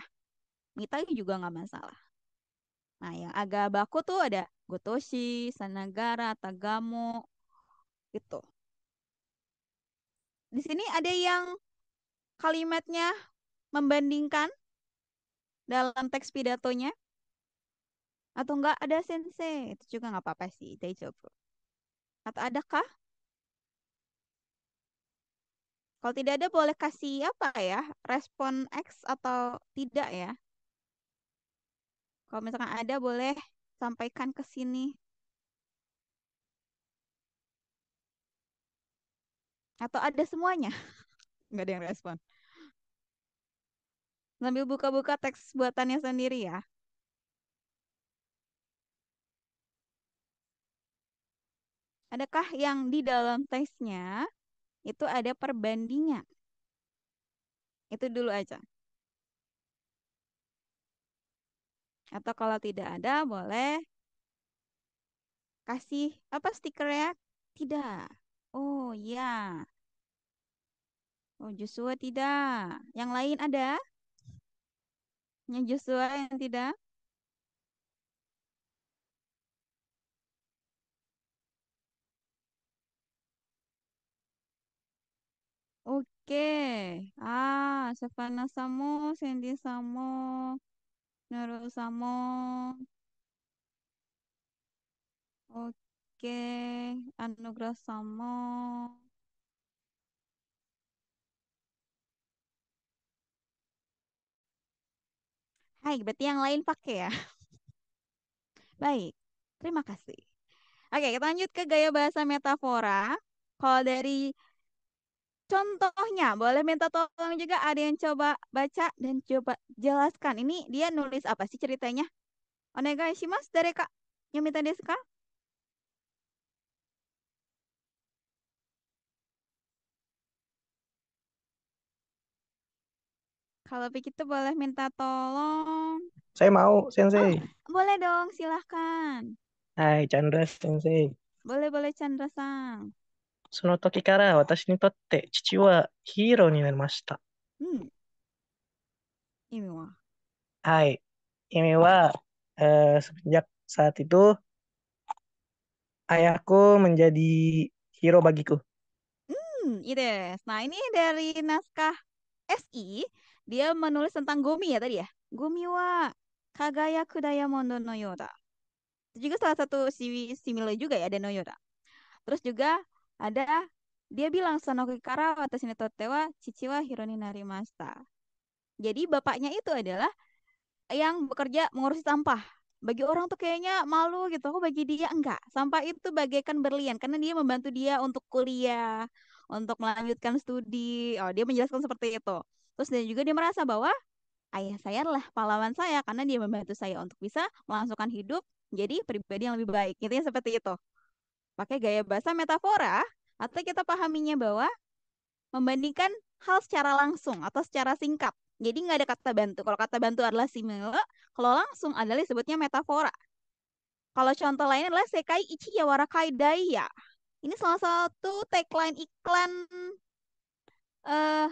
Mitai juga nggak masalah. Nah yang agak baku tuh ada Gotoshi, Sanagara, Tagamo. Gitu. Di sini ada yang kalimatnya membandingkan dalam teks pidatonya. Atau enggak ada sensei. Itu juga nggak apa-apa sih. Daijoubu. Atau adakah? Kalau tidak ada boleh kasih apa ya? Respon X atau tidak ya? Kalau misalkan ada boleh sampaikan ke sini. Atau ada semuanya? Nggak ada yang respon. Sambil buka-buka teks buatannya sendiri ya. Adakah yang di dalam teksnya itu ada perbandingan? Itu dulu aja. Atau kalau tidak ada boleh kasih apa stikernya? Tidak. Oh iya. Oh Joshua tidak. Yang lain ada? Yang Joshua yang tidak? Oke. Savannah Samo, Sandy Samo, Nurul Samo. Oke. Anugerah Samo. Hai, berarti yang lain pakai ya. Baik. Terima kasih. Oke, kita lanjut ke gaya bahasa metafora. Kalau dari contohnya, boleh minta tolong juga ada yang coba baca dan coba jelaskan. Ini dia nulis apa sih ceritanya? Onegai shimasu, dari Kak. Yang minta desu ka? Kalau begitu boleh minta tolong. Saya mau, Oh, Sensei. boleh dong, silahkan. Hai, Chandra Sensei. Boleh Chandra-san. その時から私にとって父はヒーローになりました。Hmm, ini wah. Hai, ini wa semenjak saat itu ayahku menjadi hero bagiku. Ides. Nah, ini dari naskah SI, dia menulis tentang Gomi ya tadi ya. Gomi wa kagayaku diamond no yoda. Itu juga salah satu simile juga ya, ada no yoda. Terus juga ada dia bilang Sonoki kara watashi ni totte wa chichi wa hiro ni narimashita. Jadi bapaknya itu adalah yang bekerja mengurusi sampah. Bagi orang tuh kayaknya malu gitu. Kok bagi dia enggak. Sampah itu bagaikan berlian karena dia membantu dia untuk kuliah, untuk melanjutkan studi. Oh, dia menjelaskan seperti itu. Terus dan juga dia merasa bahwa ayah saya adalah pahlawan saya karena dia membantu saya untuk bisa melangsungkan hidup jadi pribadi yang lebih baik. Intinya seperti itu. Pakai gaya bahasa metafora atau kita pahaminya bahwa membandingkan hal secara langsung atau secara singkat. Jadi nggak ada kata bantu. Kalau kata bantu adalah simile, kalau langsung adalah disebutnya metafora. Kalau contoh lainnya adalah Sekai Ichi Yawarakai Daiya. Ini salah satu tagline iklan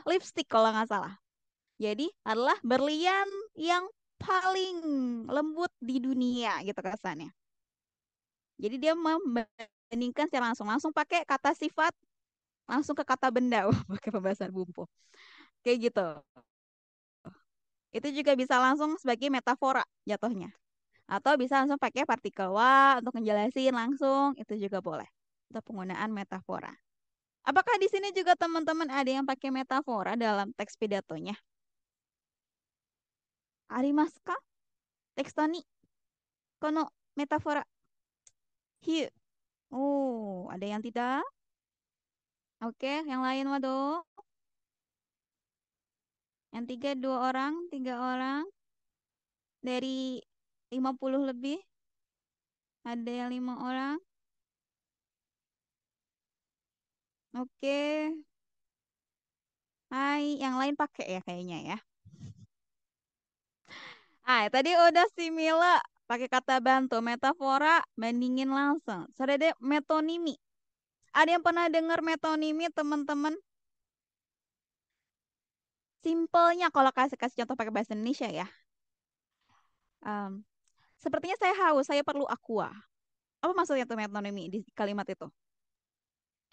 lipstick kalau nggak salah. Jadi adalah berlian yang paling lembut di dunia gitu kesannya. Jadi dia membandingkan secara langsung pakai kata sifat, langsung ke kata benda, pakai pembahasan bumbu. Kayak gitu. Itu juga bisa langsung sebagai metafora jatuhnya. Atau bisa langsung pakai partikel wa untuk ngejelasin langsung, itu juga boleh. Untuk penggunaan metafora. Apakah di sini juga teman-teman ada yang pakai metafora dalam teks pidatonya? Arimasu ka? Teksto ni kono metafora. Hiu. Oh, ada yang tidak? Oke, yang lain waduh. Yang tiga, 2 orang, 3 orang. Dari 50 lebih. Ada yang 5 orang. Oke. Hai, yang lain pakai ya kayaknya ya. Tadi udah si Mila pakai kata bantu, metafora, bandingin langsung. Sudah deh metonimi. Ada yang pernah dengar metonimi, teman-teman? Simpelnya kalau kasih contoh pakai bahasa Indonesia ya. Sepertinya saya haus, saya perlu aqua. Apa maksudnya tuh metonimi di kalimat itu?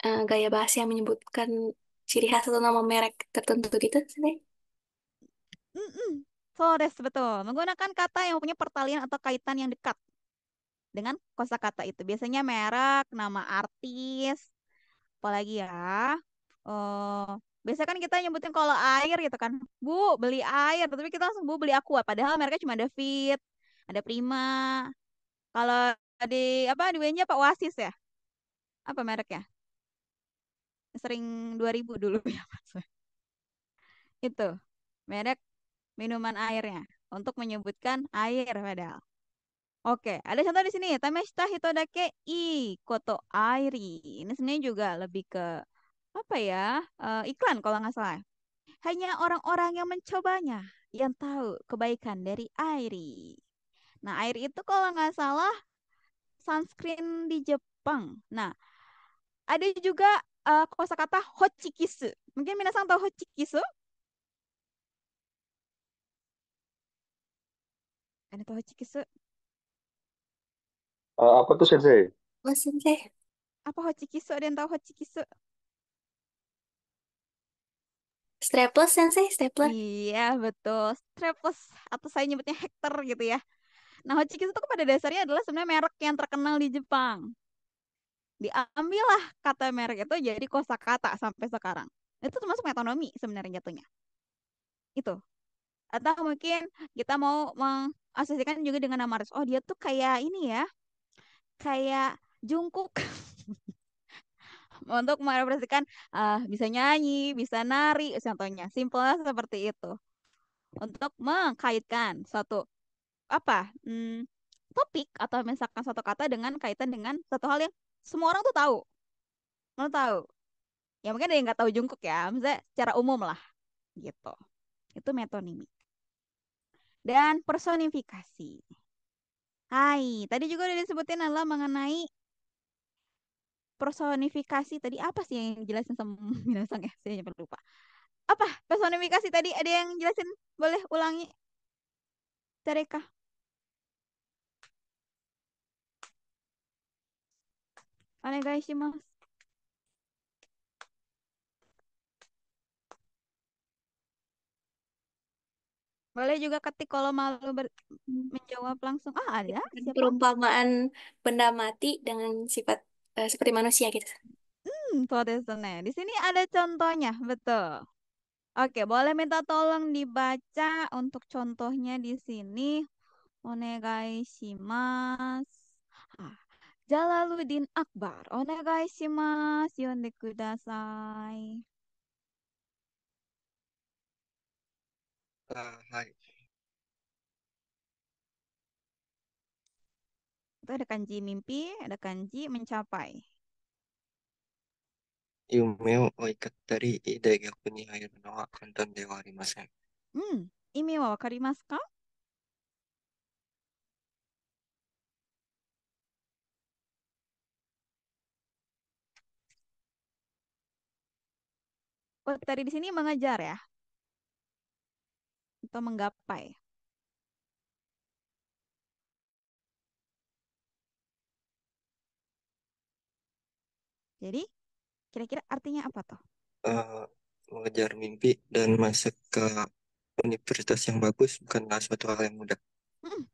Gaya bahasa yang menyebutkan ciri khas atau nama merek tertentu gitu sih. Flores, betul. Menggunakan kata yang punya pertalian atau kaitan yang dekat dengan kosakata itu. Biasanya merek, nama artis, apalagi ya. Biasanya kan kita nyebutin kalau air gitu kan. Bu, beli air. Tapi kita langsung bu beli aqua. Padahal mereknya cuma ada Fit, ada Prima. Kalau di di WNJ apa Oasis ya? Apa mereknya? Sering 2000 dulu ya Mas. Itu merek minuman airnya untuk menyebutkan air padahal. Oke, ada contoh di sini. Tameshita hitodake I koto airi. Ini sebenarnya juga lebih ke apa ya? Iklan kalau nggak salah. Hanya orang-orang yang mencobanya yang tahu kebaikan dari airi. Nah, air itu kalau nggak salah sunscreen di Jepang. Nah, ada juga kosakata hochikisu. Mungkin minasan tahu hochikisu? Ada tahu hochikisu? Apa tuh Sensei? Mas Sensei. Apa hochikisu? Ada yang tahu hochikisu? Staples Sensei, stapler. Iya, betul. Staples atau saya nyebutnya Hector gitu ya. Nah, hochikisu itu pada dasarnya adalah sebenarnya merek yang terkenal di Jepang. Diambillah kata merek itu jadi kosakata sampai sekarang. Itu termasuk metonomi sebenarnya jatuhnya. Itu. Atau mungkin kita mau mengasosiasikan juga dengan nama artis. Oh, dia tuh kayak ini ya. Kayak Jungkook untuk merepresentasikan bisa nyanyi, bisa nari, contohnya. Simpelnya seperti itu. Untuk mengkaitkan suatu apa topik atau misalkan suatu kata dengan kaitan dengan satu hal yang semua orang tuh tahu. Mau tahu? Ya mungkin ada yang nggak tahu Jungkook ya, misalnya secara umum lah gitu. Itu metonimi. Dan personifikasi. Hai, tadi juga udah disebutin adalah mengenai personifikasi. Tadi apa sih yang jelasin sama Minasang ya? Saya sampai lupa. Apa personifikasi tadi? Ada yang jelasin? Boleh ulangi? Tareka. Onegaishimasu. Boleh juga ketik kalau malu menjawab langsung. Ah, ada siapa? Perumpamaan benda mati dengan sifat seperti manusia gitu. Di sini ada contohnya, betul. Oke, boleh minta tolong dibaca untuk contohnya di sini. Onegai shimasu. Ah, Jalaluddin Akbar. Onegai shimasu. Yonde kudasai. はい。 Itu ada kanji mimpi, ada kanji mencapai. 夢を追いかけたり、大学に入るのは簡単ではありません。意味はわかりますか? Oh, tadi di sini mengejar ya, atau menggapai. Jadi, kira-kira artinya apa tuh? Mengejar mimpi dan masuk ke universitas yang bagus bukanlah suatu hal yang mudah.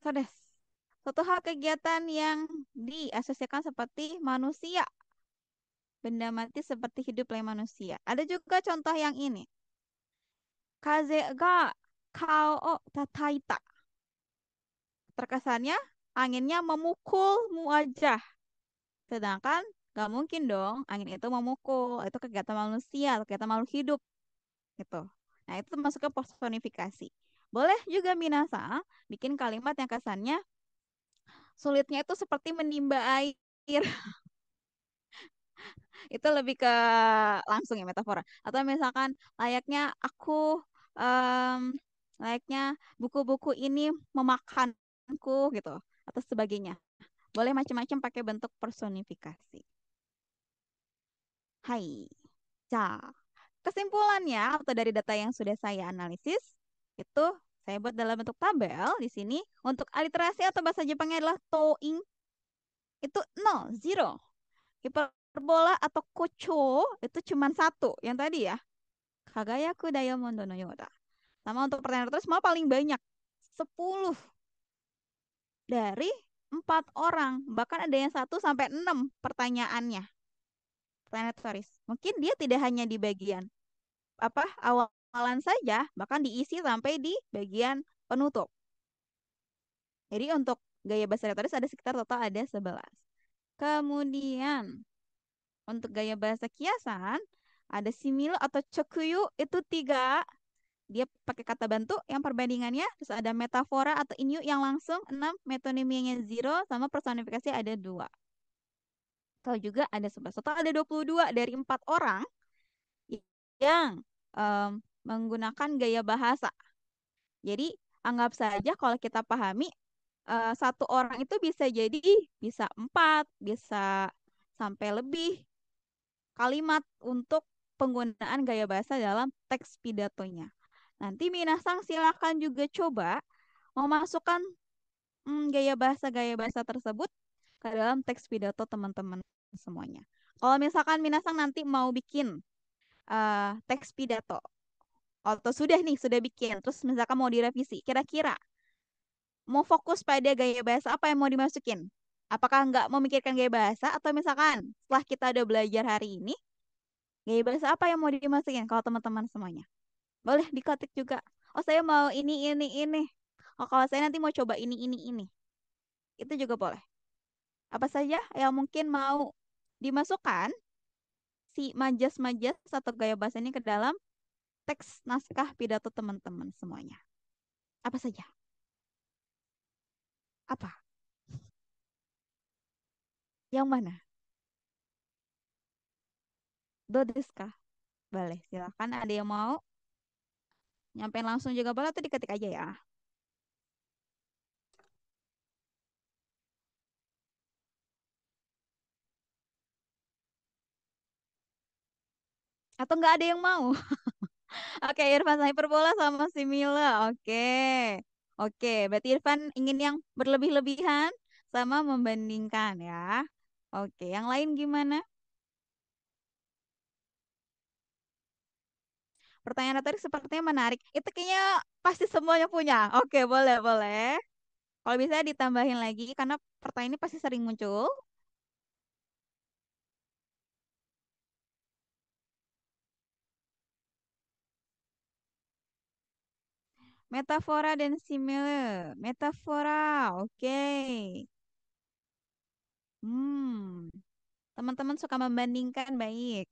Sodes. Suatu hal kegiatan yang diasosiasikan seperti manusia. Benda mati seperti hidup oleh manusia. Ada juga contoh yang ini. Kaze ga kao o tataita. Terkesannya anginnya memukulmu aja. Sedangkan gak mungkin dong angin itu memukul. Itu kegiatan manusia, kegiatan makhluk hidup. Gitu. Nah, itu masuk ke personifikasi. Boleh juga Minasa bikin kalimat yang kesannya sulitnya itu seperti menimba air. Itu lebih ke langsung ya metafora. Atau misalkan layaknya buku-buku ini memakanku gitu atau sebagainya. Boleh macam-macam pakai bentuk personifikasi. Hai. Kesimpulannya atau dari data yang sudah saya analisis itu saya buat dalam bentuk tabel di sini. Untuk aliterasi atau bahasa Jepangnya adalah toing. Itu 0, 0. Hiperbola atau kocho itu cuma 1. Yang tadi ya. Kagayaku Diamondo no Yoda. Sama untuk pertanyaan terus malah paling banyak. 10 dari 4 orang. Bahkan ada yang 1 sampai 6 pertanyaannya. Pertanyaan retoris. Mungkin dia tidak hanya di bagian awalan saja, bahkan diisi sampai di bagian penutup. Jadi untuk gaya bahasa retoris ada sekitar total ada 11. Kemudian untuk gaya bahasa kiasan ada similo atau chokuyu itu 3. Dia pakai kata bantu yang perbandingannya. Terus ada metafora atau inyu yang langsung 6. Metoniminya 0 sama personifikasi ada 2. Atau juga ada 11. Total ada 22 dari 4 orang yang menggunakan gaya bahasa. Jadi anggap saja kalau kita pahami satu orang itu bisa jadi bisa 4, bisa sampai lebih kalimat untuk penggunaan gaya bahasa dalam teks pidatonya. Nanti Minasang silakan juga coba memasukkan gaya bahasa tersebut ke dalam teks pidato teman-teman semuanya. Kalau misalkan Minasang nanti mau bikin teks pidato atau sudah bikin terus misalkan mau direvisi, kira-kira mau fokus pada gaya bahasa apa yang mau dimasukin? Apakah nggak memikirkan gaya bahasa atau misalkan setelah kita udah belajar hari ini gaya bahasa apa yang mau dimasukin kalau teman-teman semuanya? Boleh diketik juga. Oh, saya mau ini. Oh, kalau saya nanti mau coba ini. Itu juga boleh. Apa saja yang mungkin mau dimasukkan si majas-majas atau gaya bahasa ini ke dalam teks naskah pidato teman-teman semuanya? Apa saja? Apa? Yang mana? Dodeska. Boleh, silakan. Ada yang mau nyampein langsung juga boleh atau diketik aja ya. Atau nggak ada yang mau? Oke, Irfan sama hiperbola sama si Mila. Oke. Oke, berarti Irfan ingin yang berlebih-lebihan sama membandingkan ya. Oke, yang lain gimana? Pertanyaan retorik sepertinya menarik. Itu kayaknya pasti semuanya punya. Oke, boleh, boleh. Kalau bisa ditambahin lagi karena pertanyaan ini pasti sering muncul. Metafora dan simile. Metafora, oke. Teman-teman suka membandingkan, baik.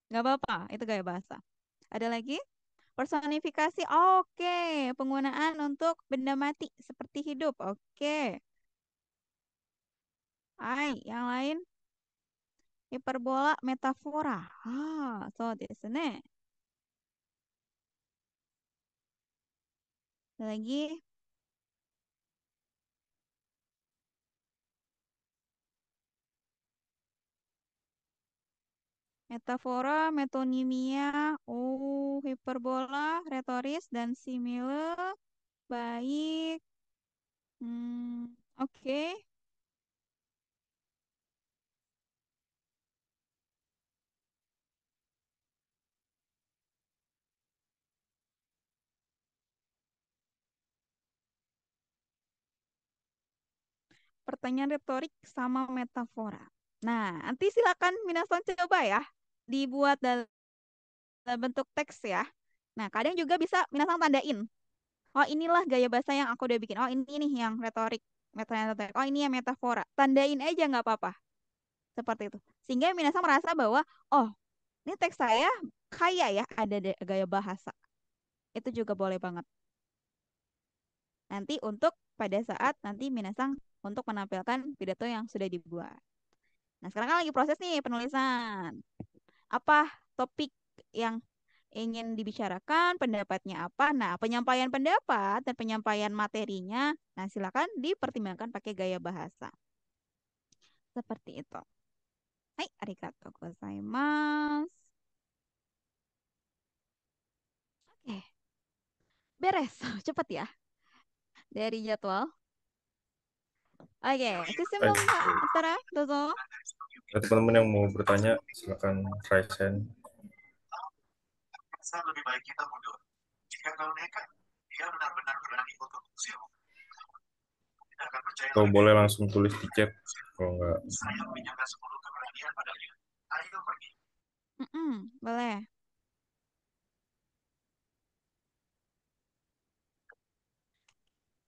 Nggak apa-apa, itu gaya bahasa. Ada lagi? Personifikasi, oke. Penggunaan untuk benda mati seperti hidup, oke. Yang lain? Hiperbola, metafora. So desu ne. Ada lagi? Metafora, metonimia, hiperbola, retoris, dan simile. Baik. Oke. Pertanyaan retorik sama metafora. Nah, nanti silakan minasan coba ya. Dibuat dalam bentuk teks ya. Nah, kadang juga bisa minasan tandain. Oh, inilah gaya bahasa yang aku udah bikin. Oh, ini nih yang retorik. Retorik. Oh, ini yang metafora. Tandain aja nggak apa-apa. Seperti itu. Sehingga minasan merasa bahwa, oh, ini teks saya kaya ya ada gaya bahasa. Itu juga boleh banget. Nanti untuk pada saat nanti minasan untuk menampilkan pidato yang sudah dibuat. Nah, sekarang kan lagi proses nih penulisan. Apa topik yang ingin dibicarakan, pendapatnya apa? Nah, penyampaian pendapat dan penyampaian materinya, nah silakan dipertimbangkan pakai gaya bahasa. Seperti itu. Hai, arigatou gozaimasu. Oke. Beres, cepat ya. Dari jadwal. Oke, sistem Mbak Antara, dozo. Teman-teman yang mau bertanya, silakan raise hand. Lebih baik kita mundur. Jika kau nekat, dia benar-benar berani untuk mengusir. Tidak akan percaya Atau boleh langsung tulis di chat. Kalau enggak. Saya meminjamkan 10 keberanian padanya. Ayo pergi. Boleh.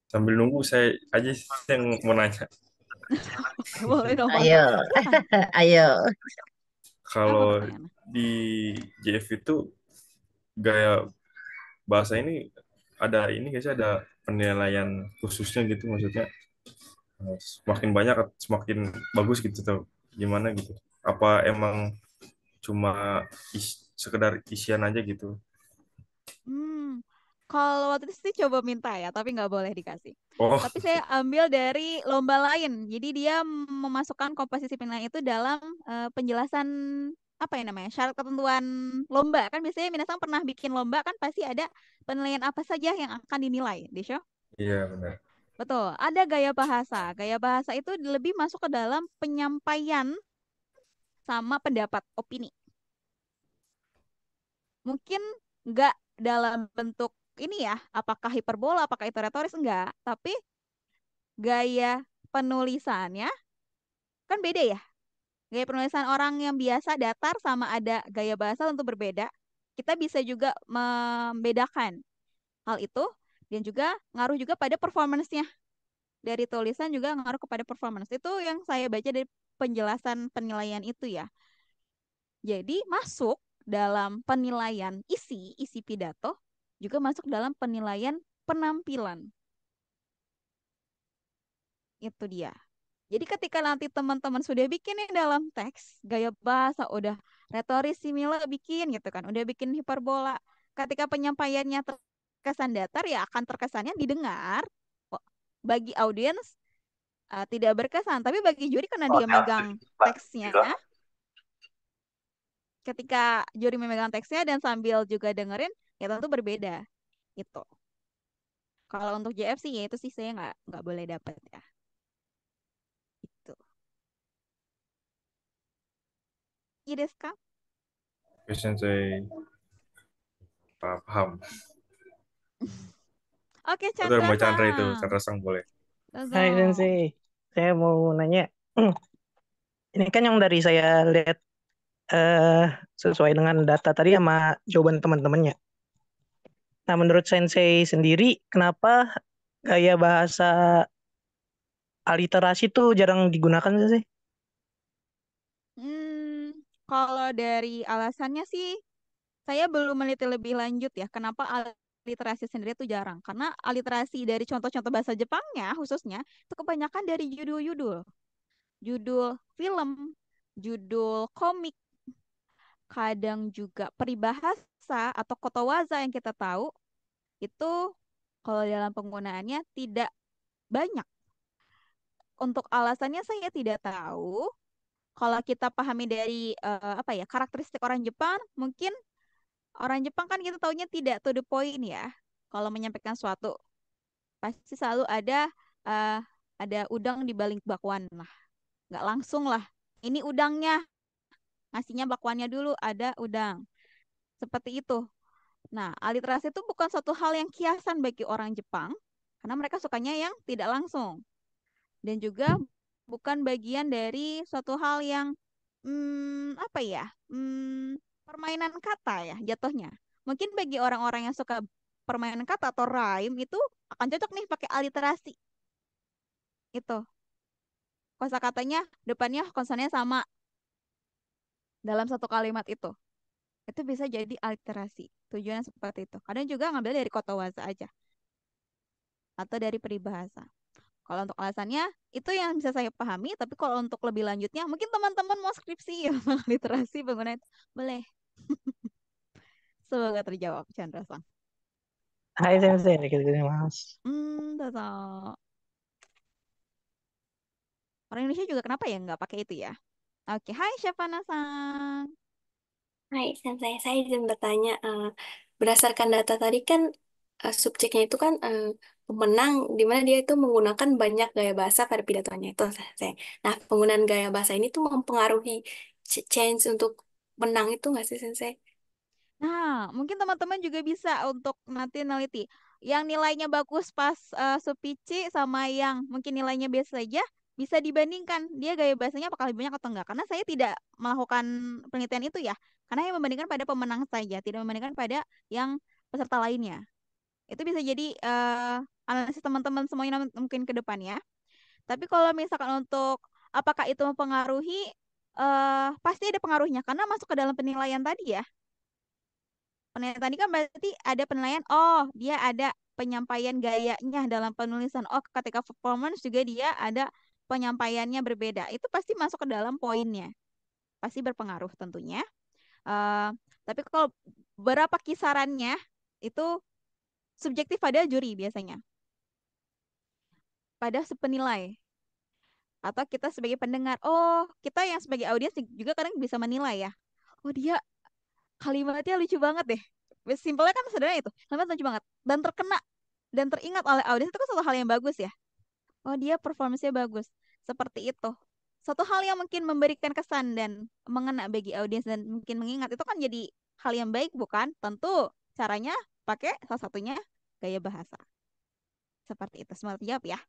Sambil nunggu saya aja yang mau nanya. Boleh dong, Pak. Ayo, ayo. Kalau di JF itu gaya bahasa ini ada ini guys, ada penilaian khususnya gitu, maksudnya semakin banyak semakin bagus gitu tuh, gimana gitu? Apa emang cuma sekedar isian aja gitu? Kalau waktu itu sih coba minta ya, tapi nggak boleh dikasih. Oh. Tapi saya ambil dari lomba lain. Jadi dia memasukkan komposisi penilaian itu dalam penjelasan apa ya namanya, syarat ketentuan lomba. Kan biasanya minasan pernah bikin lomba kan pasti ada penilaian apa saja yang akan dinilai, Desyo? Iya benar. Betul, ada gaya bahasa. Gaya bahasa itu lebih masuk ke dalam penyampaian sama pendapat, opini. Mungkin nggak dalam bentuk ini ya, apakah hiperbola, apakah itu retoris, enggak. Tapi gaya penulisannya kan beda ya. Gaya penulisan orang yang biasa datar sama ada gaya bahasa tentu berbeda. Kita bisa juga membedakan hal itu dan juga ngaruh juga pada performance-nya. dari tulisan juga ngaruh kepada performance. Itu yang saya baca dari penjelasan penilaian itu ya. Jadi masuk dalam penilaian isi pidato, juga masuk dalam penilaian penampilan. Itu dia. Jadi ketika nanti teman-teman sudah bikin nih dalam teks, gaya bahasa udah retoris simile bikin gitu kan, udah bikin hiperbola. Ketika penyampaiannya terkesan datar ya akan terkesannya didengar. Bagi audiens tidak berkesan, tapi bagi juri karena dia megang teksnya, ketika juri memegang teksnya dan sambil juga dengerin, ya tentu berbeda. Itu. Kalau untuk JFC ya itu sih saya nggak boleh dapat ya. Itu. Iya desu ka? Oke, Sensei. Paham. Oke, Itu mau Chandra itu, Chandra-san. Chandra Sang boleh. Hai Sensei, saya mau nanya. Ini kan yang dari saya lihat sesuai dengan data tadi sama jawaban teman-temannya. Nah, menurut Sensei sendiri, kenapa gaya bahasa aliterasi tuh jarang digunakan sih? Kalau dari alasannya sih, saya belum meneliti lebih lanjut ya. Kenapa aliterasi sendiri itu jarang? Karena aliterasi dari contoh-contoh bahasa Jepangnya khususnya itu kebanyakan dari judul-judul, judul film, judul komik, kadang juga peribahasa atau kotowaza yang kita tahu itu kalau dalam penggunaannya tidak banyak. Untuk alasannya saya tidak tahu. Kalau kita pahami dari apa ya karakteristik orang Jepang, mungkin orang Jepang kan kita taunya tidak to the point ya. Kalau menyampaikan suatu pasti selalu eh, ada udang di balik bakwan lah, nggak langsung lah. Ini udangnya, ngasihnya bakwannya dulu ada udang. Seperti itu. Nah, aliterasi itu bukan suatu hal yang kiasan bagi orang Jepang, karena mereka sukanya yang tidak langsung. Dan juga bukan bagian dari suatu hal yang apa ya permainan kata ya jatuhnya. Mungkin bagi orang-orang yang suka permainan kata atau rhyme itu akan cocok nih pakai aliterasi. Itu kosakatanya depannya konsonannya sama dalam satu kalimat itu. Itu bisa jadi aliterasi. Tujuannya seperti itu. Kadang juga ngambil dari kotowaza aja atau dari peribahasa. Kalau untuk alasannya itu yang bisa saya pahami, tapi kalau untuk lebih lanjutnya mungkin teman-teman mau skripsi ya literasi penggunaan itu boleh. Semoga terjawab Chandra-san. Hai Sensei, gitu Mas. Dosa. Orang Indonesia juga kenapa ya nggak pakai itu ya? Oke, hai Syafana-san. Hai, saya izin bertanya, berdasarkan data tadi kan subjeknya itu kan pemenang, di mana dia itu menggunakan banyak gaya bahasa pada pidatonya itu. Saya. Nah, penggunaan gaya bahasa ini tuh mempengaruhi chance untuk menang itu nggak sih, Sensei? Nah, mungkin teman-teman juga bisa untuk nanti neliti. Yang nilainya bagus pas Supici sama yang mungkin nilainya biasa saja, bisa dibandingkan dia gaya bahasanya apakah lebih banyak atau enggak. Karena saya tidak melakukan penelitian itu ya. Karena yang membandingkan pada pemenang saja, tidak membandingkan pada yang peserta lainnya. Itu bisa jadi analisis teman-teman semuanya mungkin ke depannya. Tapi kalau misalkan untuk apakah itu mempengaruhi, pasti ada pengaruhnya karena masuk ke dalam penilaian tadi ya. Penilaian tadi kan berarti ada penilaian, oh dia ada penyampaian gayanya dalam penulisan. Oh ketika performance juga dia ada penyampaiannya berbeda. Itu pasti masuk ke dalam poinnya. Pasti berpengaruh tentunya. Eh, tapi kalau berapa kisarannya itu subjektif pada juri biasanya. Pada penilai. Atau kita sebagai pendengar. Oh kita yang sebagai audiens juga kadang bisa menilai ya. Oh dia kalimatnya lucu banget deh. Simpelnya kan sederhana itu. Kalimat lucu banget. Dan terkena dan teringat oleh audiens itu kan suatu hal yang bagus ya. Oh dia performance-nya bagus. Seperti itu. Suatu hal yang mungkin memberikan kesan dan mengena bagi audiens dan mungkin mengingat itu kan jadi hal yang baik bukan? Tentu caranya pakai salah satunya gaya bahasa. Seperti itu. Semoga jawab ya.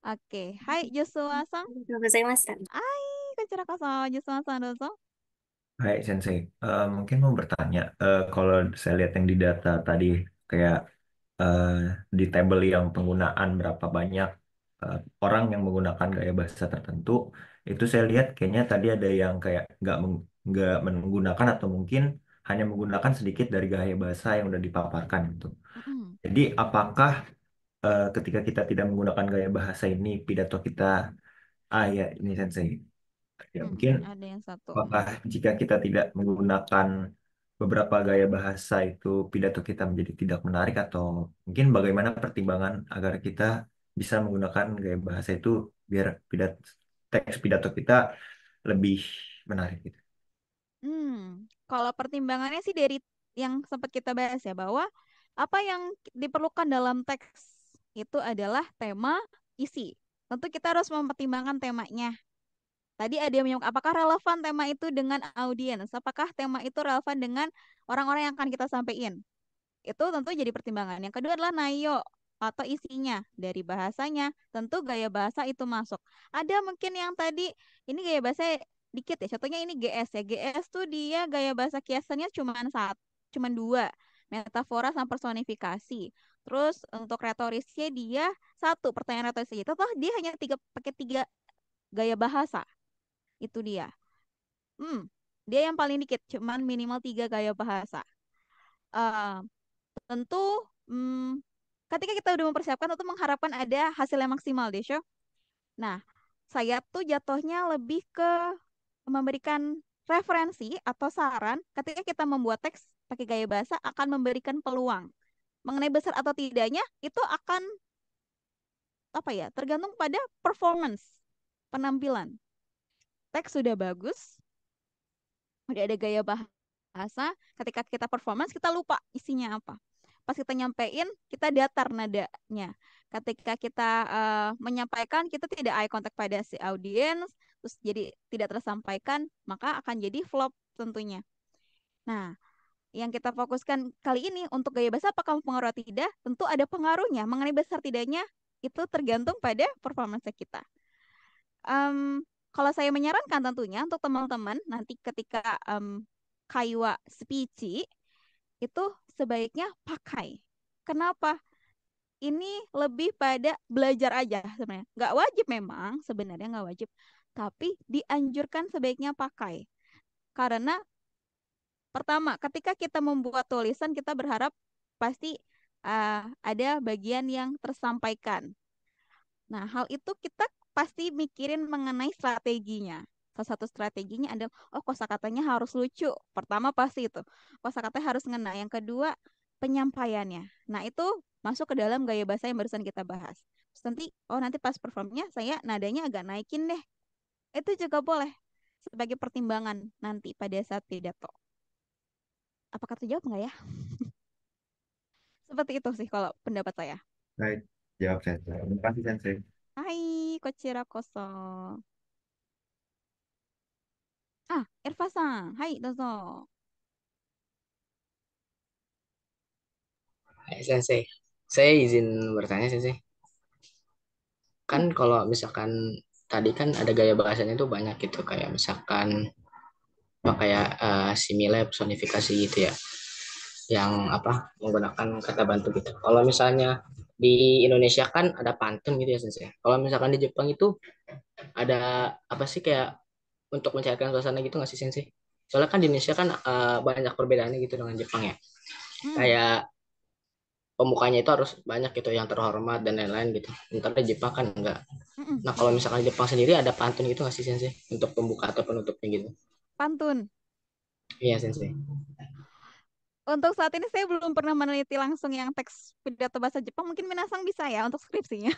Oke. Hai Joshua-san. Hai, konnichiwa, Joshua-san, dozo. Hai Sensei, mungkin mau bertanya, kalau saya lihat yang di data tadi, kayak di tabel yang penggunaan berapa banyak orang yang menggunakan gaya bahasa tertentu itu saya lihat kayaknya tadi ada yang kayak nggak menggunakan atau mungkin hanya menggunakan sedikit dari gaya bahasa yang udah dipaparkan gitu. Mm-mm. Jadi apakah ketika kita tidak menggunakan gaya bahasa ini pidato kita ya ini sensei ya mungkin Ada yang satu. apakah jika kita tidak menggunakan beberapa gaya bahasa itu pidato kita menjadi tidak menarik atau mungkin bagaimana pertimbangan agar kita bisa menggunakan gaya bahasa itu biar teks pidato kita lebih menarik gitu. Kalau pertimbangannya sih dari yang sempat kita bahas ya, bahwa apa yang diperlukan dalam teks itu adalah tema, isi. Tentu kita harus mempertimbangkan temanya. Tadi ada yang menyebut apakah relevan tema itu dengan audiens, apakah tema itu relevan dengan orang-orang yang akan kita sampaikan. Itu tentu jadi pertimbangan. Yang kedua adalah nayo atau isinya dari bahasanya. Tentu gaya bahasa itu masuk. Ada mungkin yang tadi ini gaya bahasa dikit ya. Contohnya ini GS ya. GS tuh dia gaya bahasa kiasannya cuma dua. Metafora sama personifikasi. Terus untuk retorisnya dia satu pertanyaan retoris aja. Toh dia hanya pakai tiga gaya bahasa. Itu dia. Dia yang paling dikit, cuman minimal tiga gaya bahasa. Eh, Tentu ketika kita udah mempersiapkan tentu mengharapkan ada hasil yang maksimal deh, Syok. Nah, saya tuh jatuhnya lebih ke memberikan referensi atau saran ketika kita membuat teks pakai gaya bahasa akan memberikan peluang. Mengenai besar atau tidaknya itu akan apa ya? Tergantung pada performance, penampilan. Teks sudah bagus, udah ada gaya bahasa, ketika kita performance kita lupa isinya apa. Pas kita nyampein, kita datar nadanya. Ketika kita menyampaikan, kita tidak eye contact pada si audiens, terus jadi tidak tersampaikan, maka akan jadi flop tentunya. Nah, yang kita fokuskan kali ini untuk gaya bahasa apakah mempengaruhi atau tidak, tentu ada pengaruhnya. Mengenai besar tidaknya, itu tergantung pada performance kita. Kalau saya menyarankan tentunya untuk teman-teman nanti ketika Kaiwa speech itu sebaiknya pakai. Kenapa? Ini lebih pada belajar aja sebenarnya. Nggak wajib memang, sebenarnya nggak wajib. Tapi dianjurkan sebaiknya pakai. Karena pertama, ketika kita membuat tulisan, kita berharap pasti ada bagian yang tersampaikan. Nah, hal itu kita pasti mikirin mengenai strateginya. Salah satu strateginya adalah, kosakatanya harus lucu. Pertama pasti itu. Kosakatanya harus ngena. Yang kedua, penyampaiannya. Nah, itu masuk ke dalam gaya bahasa yang barusan kita bahas. Terus nanti pas performnya saya nadanya agak naikin deh. Itu juga boleh sebagai pertimbangan nanti pada saat pidato. Apakah terjawab nggak ya? Seperti itu sih kalau pendapat saya. Baik, jawab saya. Terima kasih sensei. Hai, kochira koso. Irfa-san. Hai, dozo. Hai, Sensei. Saya izin bertanya, Sensei. Kan kalau misalkan tadi kan ada gaya bahasanya itu banyak gitu, kayak misalkan kayak simile, personifikasi gitu ya, yang apa menggunakan kata bantu gitu. Kalau misalnya di Indonesia kan ada pantun gitu ya, Sensei. Kalau misalkan di Jepang itu ada apa sih kayak untuk mencairkan suasana gitu nggak sih, Sensei? Soalnya kan di Indonesia kan banyak perbedaannya gitu dengan Jepang ya. Kayak pemukanya itu harus banyak gitu yang terhormat dan lain-lain gitu. Sementara di Jepang kan enggak. Nah, kalau misalkan di Jepang sendiri ada pantun gitu nggak sih, Sensei? Untuk pembuka atau penutupnya gitu. Pantun. Iya, Sensei. Untuk saat ini saya belum pernah meneliti langsung yang teks pidato bahasa Jepang. Mungkin Minasang bisa ya untuk skripsinya.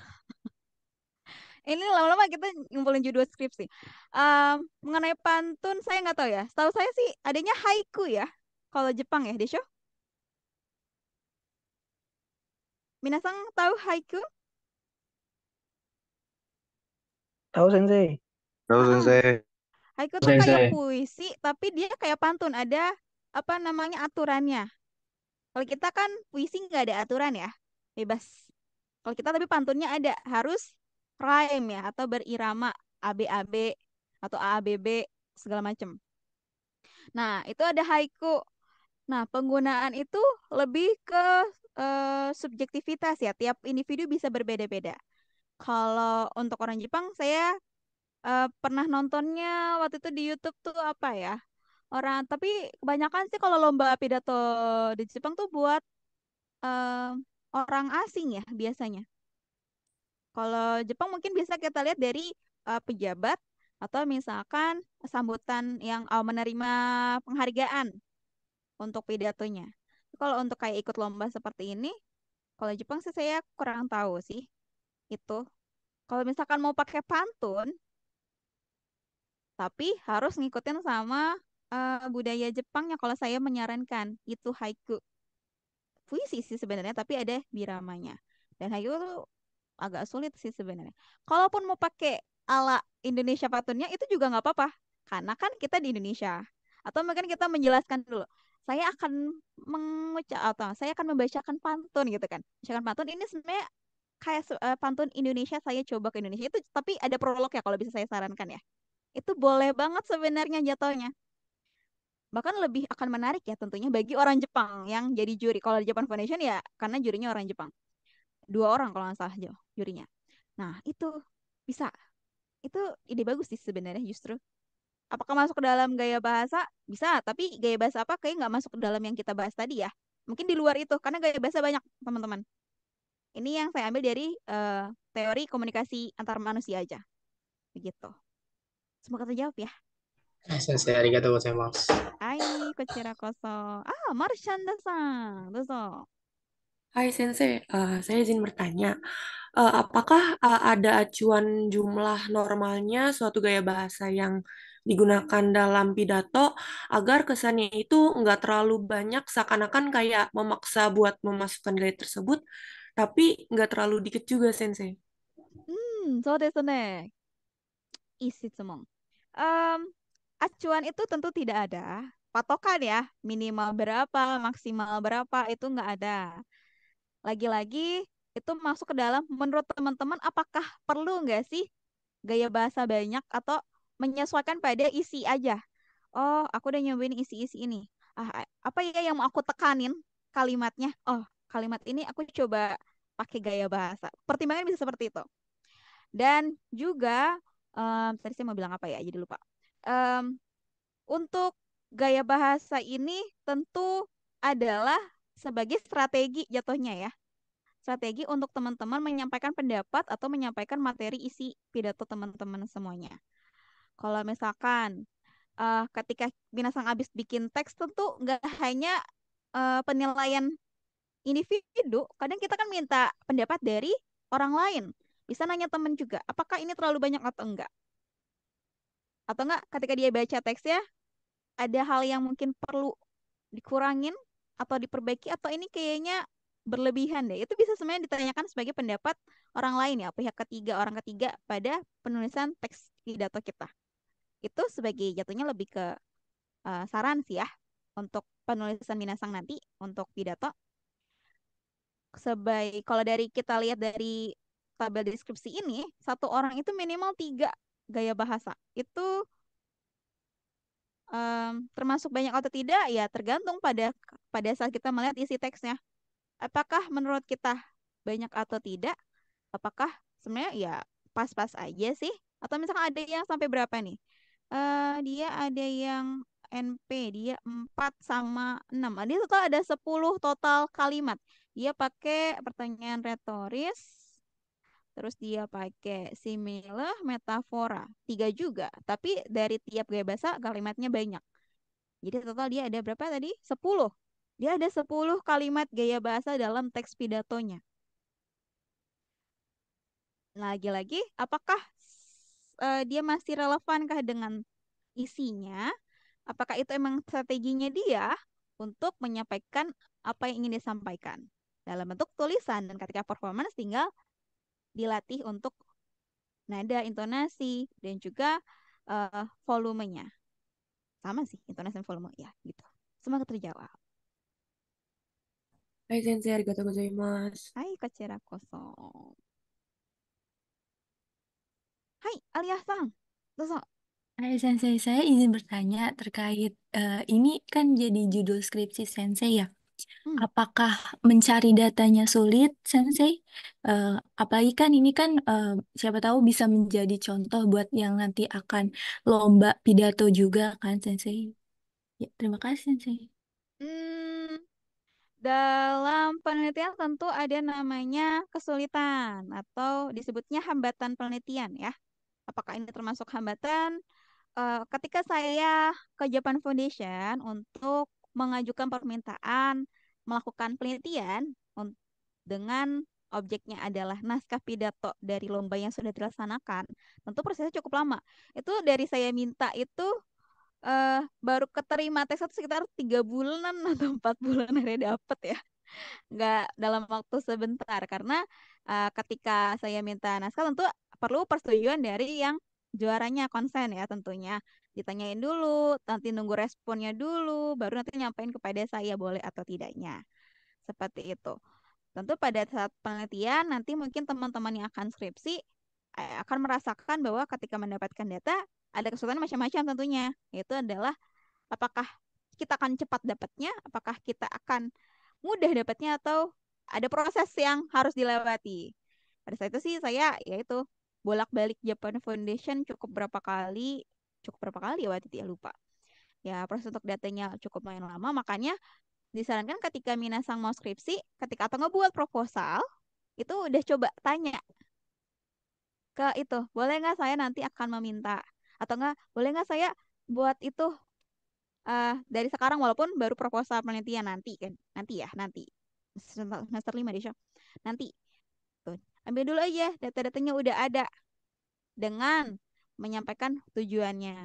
Ini lama-lama kita ngumpulin judul skripsi. Mengenai pantun saya nggak tahu ya. Setahu saya sih adanya haiku ya. Kalau Jepang ya, Desho? Minasang tahu haiku? Tahu sensei. Tahu sensei. Haiku tuh kayak puisi, tapi dia kayak pantun. Ada apa namanya aturannya. Kalau kita kan puisi nggak ada aturan ya, bebas. Kalau kita tapi pantunnya ada, harus rhyme ya atau berirama ABAB atau AABB segala macam. Nah, itu ada haiku. Nah, penggunaan itu lebih ke subjektivitas ya. Tiap individu bisa berbeda-beda. Kalau untuk orang Jepang, saya pernah nontonnya waktu itu di YouTube tuh apa ya? Tapi kebanyakan sih kalau lomba pidato di Jepang tuh buat eh, orang asing ya biasanya. Kalau Jepang mungkin bisa kita lihat dari pejabat atau misalkan sambutan yang menerima penghargaan untuk pidatonya. Kalau untuk kayak ikut lomba seperti ini, kalau Jepang sih saya kurang tahu sih itu. Kalau misalkan mau pakai pantun, tapi harus ngikutin sama budaya Jepang yang kalau saya menyarankan itu haiku. Puisi sih sebenarnya, tapi ada biramanya. Dan haiku tuh agak sulit sih sebenarnya. Kalaupun mau pakai ala Indonesia patunnya itu juga nggak apa-apa, karena kan kita di Indonesia. Atau mungkin kita menjelaskan dulu. Saya akan membacakan pantun gitu kan. Bacakan pantun ini sebenarnya kayak pantun Indonesia saya coba ke Indonesia itu, tapi ada prolog ya kalau bisa saya sarankan ya. Itu boleh banget sebenarnya jatuhnya. Bahkan lebih akan menarik ya tentunya bagi orang Jepang yang jadi juri. Kalau di Japan Foundation ya karena jurinya orang Jepang. 2 orang kalau nggak salah jurinya. Nah, itu bisa. Itu ide bagus sih sebenarnya justru. Apakah masuk ke dalam gaya bahasa? Bisa, tapi gaya bahasa apa kayak nggak masuk ke dalam yang kita bahas tadi ya. Mungkin di luar itu, karena gaya bahasa banyak, teman-teman. Ini yang saya ambil dari teori komunikasi antar manusia aja. Begitu. Semoga terjawab ya. Sensei, arigatou gozaimasu. Hai, kochira koso. Marshanda-san, dozo. Hai Sensei, saya izin bertanya, apakah ada acuan jumlah normalnya suatu gaya bahasa yang digunakan dalam pidato agar kesannya itu nggak terlalu banyak seakan-akan kayak memaksa buat memasukkan gaya tersebut, tapi nggak terlalu dikit juga Sensei. そうですね。いい質問. Em, acuan itu tentu tidak ada. Patokan ya, minimal berapa, maksimal berapa, itu nggak ada. Lagi-lagi, itu masuk ke dalam, menurut teman-teman, apakah perlu nggak sih gaya bahasa banyak atau menyesuaikan pada isi aja? Oh, aku udah nyobain isi-isi ini. Apa ya yang mau aku tekanin kalimatnya? Oh, kalimat ini aku coba pakai gaya bahasa. Pertimbangan bisa seperti itu. Dan juga, tadi saya mau bilang apa ya, jadi lupa. Em, untuk gaya bahasa ini tentu adalah sebagai strategi jatuhnya ya. Strategi untuk teman-teman menyampaikan pendapat atau menyampaikan materi isi pidato teman-teman semuanya. Kalau misalkan ketika binasang habis bikin teks tentu nggak hanya penilaian individu, kadang kita kan minta pendapat dari orang lain. Bisa nanya teman juga, apakah ini terlalu banyak atau enggak? Atau enggak ketika dia baca teksnya, ada hal yang mungkin perlu dikurangin atau diperbaiki atau ini kayaknya berlebihan deh. Itu bisa sebenarnya ditanyakan sebagai pendapat orang lain ya, pihak ketiga, orang ketiga pada penulisan teks pidato kita. Itu sebagai jatuhnya lebih ke saran sih ya untuk penulisan minasang nanti untuk pidato. Kalau dari kita lihat dari tabel deskripsi ini, satu orang itu minimal 3 gaya bahasa. Itu termasuk banyak atau tidak ya tergantung pada saat kita melihat isi teksnya. Apakah menurut kita banyak atau tidak? Apakah sebenarnya ya pas-pas aja sih? Atau misalkan ada yang sampai berapa nih? Dia ada yang NP, dia 4 sama 6. Dia total ada 10 total kalimat. Dia pakai pertanyaan retoris, terus dia pakai simile, metafora. 3 juga, tapi dari tiap gaya bahasa kalimatnya banyak. Jadi total dia ada berapa tadi? 10. Dia ada 10 kalimat gaya bahasa dalam teks pidatonya. Lagi-lagi, apakah dia masih relevankah dengan isinya? Apakah itu emang strateginya dia untuk menyampaikan apa yang ingin disampaikan dalam bentuk tulisan, dan ketika performance tinggal dilatih untuk nada, intonasi, dan juga volumenya. Sama sih, intonasi dan volume ya gitu. Semoga terjawab. Hai Sensei, arigatou gozaimasu. Hai, kochira koso. Hai, Alia-san. Dozo. Hai Sensei, saya izin bertanya terkait ini kan jadi judul skripsi Sensei ya. Apakah mencari datanya sulit, Sensei? Apalagi kan ini kan siapa tahu bisa menjadi contoh buat yang nanti akan lomba pidato juga kan, Sensei? Ya, terima kasih, Sensei. Hmm, dalam penelitian tentu ada namanya kesulitan atau disebutnya hambatan penelitian ya. Apakah ini termasuk hambatan? Ketika saya ke Japan Foundation untuk mengajukan permintaan melakukan penelitian dengan objeknya adalah naskah pidato dari lomba yang sudah dilaksanakan, tentu prosesnya cukup lama. Itu dari saya minta itu baru keterima tes itu sekitar 3 bulanan atau 4 bulan akhirnya dapet ya, nggak dalam waktu sebentar karena ketika saya minta naskah tentu perlu persetujuan dari yang juaranya, konsen ya tentunya, ditanyain dulu, nanti nunggu responnya dulu, baru nanti nyampein kepada saya boleh atau tidaknya, seperti itu. Tentu pada saat penelitian nanti mungkin teman-teman yang akan skripsi akan merasakan bahwa ketika mendapatkan data ada kesulitan macam-macam tentunya, yaitu adalah apakah kita akan cepat dapatnya, apakah kita akan mudah dapatnya, atau ada proses yang harus dilewati. Pada saat itu sih saya yaitu bolak-balik Japan Foundation cukup berapa kali ya waktu itu ya lupa. Ya proses untuk datanya cukup lumayan lama, makanya disarankan ketika minasang mau skripsi, ketika atau ngebuat proposal, itu udah coba tanya ke itu, boleh nggak saya nanti akan meminta, atau nggak boleh nggak saya buat itu dari sekarang walaupun baru proposal penelitian nanti kan, nanti semester 5 deh Syah. Nanti tuh ambil dulu aja data-datanya udah ada dengan menyampaikan tujuannya.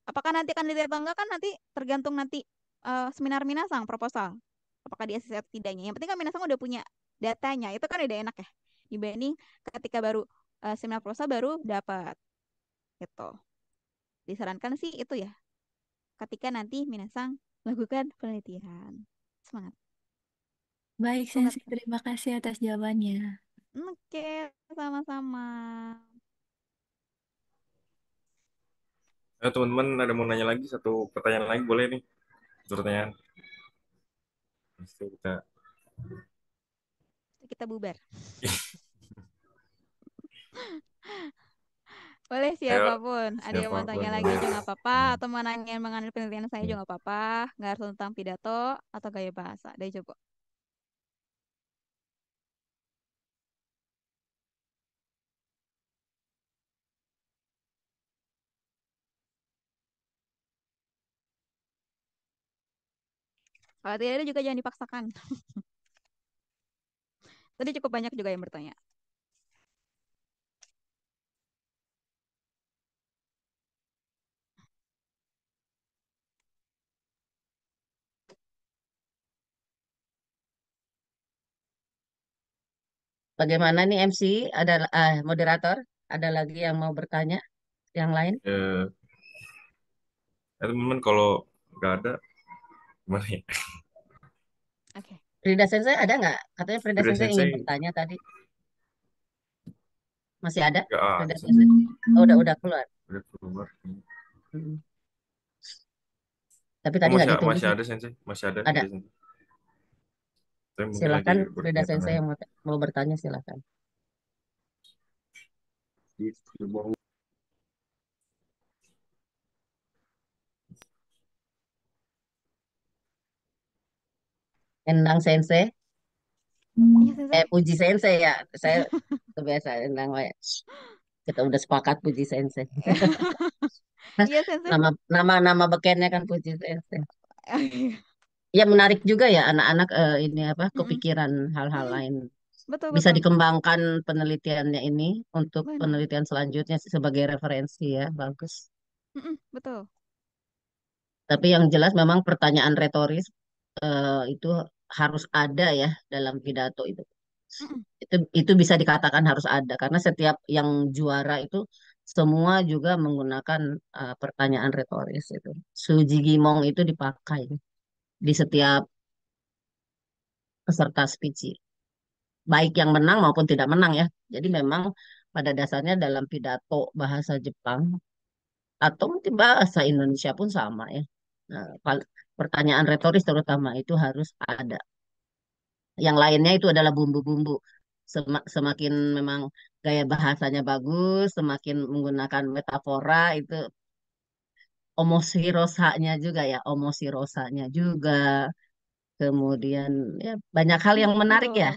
Apakah nanti akan dilihat atau enggak kan nanti tergantung nanti seminar minasang proposal. Apakah di ACC atau tidaknya. Yang penting kan minasang udah punya datanya. Itu kan udah enak ya. Dibanding ketika baru seminar proposal baru dapat. Gitu. Disarankan sih itu ya. Ketika nanti minasang lakukan penelitian. Semangat. Baik, Semangat. Sensei. Terima kasih atas jawabannya. Oke, sama-sama. Teman-teman ada mau nanya lagi, satu pertanyaan lagi boleh nih? Satu pertanyaan. Habis itu Kita bubar. Boleh Ayo, siapapun. Ada yang mau siapapun tanya lagi boleh. aja nggak apa-apa, atau mau nanya mengenai penelitian saya juga nggak apa-apa. Nggak harus tentang pidato atau gaya bahasa. Deh coba. Kalau tidak ada juga jangan dipaksakan. Tadi cukup banyak juga yang bertanya. Bagaimana nih MC? Ada moderator? Ada lagi yang mau bertanya? Yang lain? Teman-teman kalau nggak ada gimana ya? Oke. Frida Sensei ada nggak? Katanya Frida Frida Sensei ingin Sensei bertanya tadi. Masih ada? nggak Frida ada. Sensei? Oh, udah keluar. Udah keluar. Hmm. Tapi tadi nggak ditulis. Masih ada Sensei, masih ada. Ada. Frida Sensei. Saya mungkin lagi Silakan Frida bertanya Sensei dengan yang mau bertanya silakan. Endang Sensei. Iya, Sensei. Puji Sensei ya. Saya kebiasa Endang. Kita udah sepakat Puji Sensei. Iya, Sensei. Nama bekennya kan Puji Sensei. Ya menarik juga ya anak-anak ini apa kepikiran hal-hal lain. Betul, Bisa betul. dikembangkan penelitiannya ini untuk Benar. penelitian selanjutnya sebagai referensi ya, bagus. Betul. Tapi yang jelas memang pertanyaan retoris itu harus ada ya dalam pidato itu. Itu bisa dikatakan harus ada karena setiap yang juara itu semua juga menggunakan pertanyaan retoris itu. Suji Gimong itu dipakai di setiap peserta speech, baik yang menang maupun tidak menang ya. Jadi memang pada dasarnya dalam pidato bahasa Jepang atau mungkin bahasa Indonesia pun sama ya. Nah, pertanyaan retoris terutama itu harus ada. Yang lainnya itu adalah bumbu-bumbu. Semakin memang gaya bahasanya bagus, semakin menggunakan metafora itu omosi rosanya juga ya, omosi rosanya juga. Kemudian ya banyak hal yang menarik ya,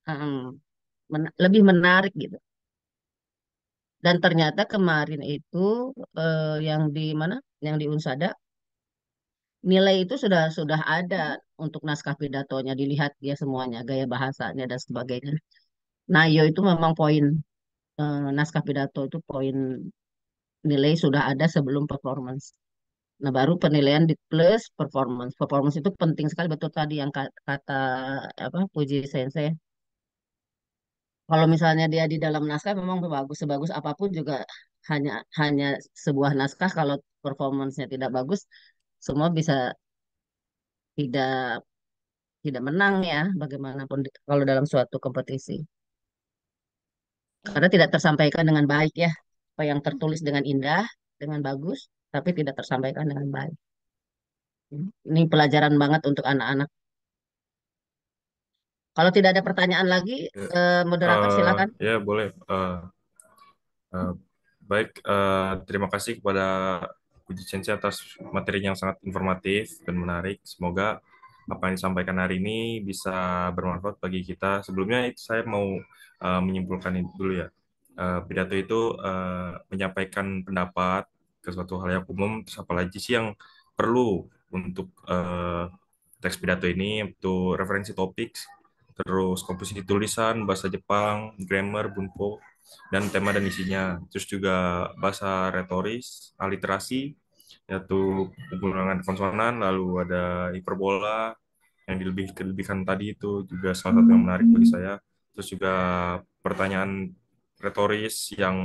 Betul. Heeh. Lebih menarik gitu. Dan ternyata kemarin itu yang di mana? Yang di Unsada nilai itu sudah ada untuk naskah pidatonya, dilihat dia semuanya, gaya bahasanya dan sebagainya. Nayo itu memang poin naskah pidato itu poin nilai sudah ada sebelum performance. Nah, baru penilaian di plus performance. Performance itu penting sekali, betul tadi yang kata apa Puji Sensei. Kalau misalnya dia di dalam naskah memang bagus, sebagus apapun juga hanya hanya sebuah naskah kalau performance-nya tidak bagus, semua bisa tidak tidak menang ya bagaimanapun kalau dalam suatu kompetisi. Karena tidak tersampaikan dengan baik ya. Apa yang tertulis dengan indah, dengan bagus, tapi tidak tersampaikan dengan baik. Ini pelajaran banget untuk anak-anak. Kalau tidak ada pertanyaan lagi, moderator silakan. Ya, boleh. Eh, Baik, terima kasih kepada Puji Sensei atas materi yang sangat informatif dan menarik. Semoga apa yang disampaikan hari ini bisa bermanfaat bagi kita. Sebelumnya saya mau menyimpulkan itu dulu ya. Pidato itu menyampaikan pendapat ke suatu hal yang umum, terus apalagi sih yang perlu untuk teks pidato ini, itu referensi topik, terus komposisi tulisan, bahasa Jepang, grammar, bunpo, dan tema dan isinya. Terus juga bahasa retoris, aliterasi, yaitu penggunaan konsonan, lalu ada hiperbola, yang dilebihkan tadi itu juga salah satu yang menarik bagi saya. Terus juga pertanyaan retoris yang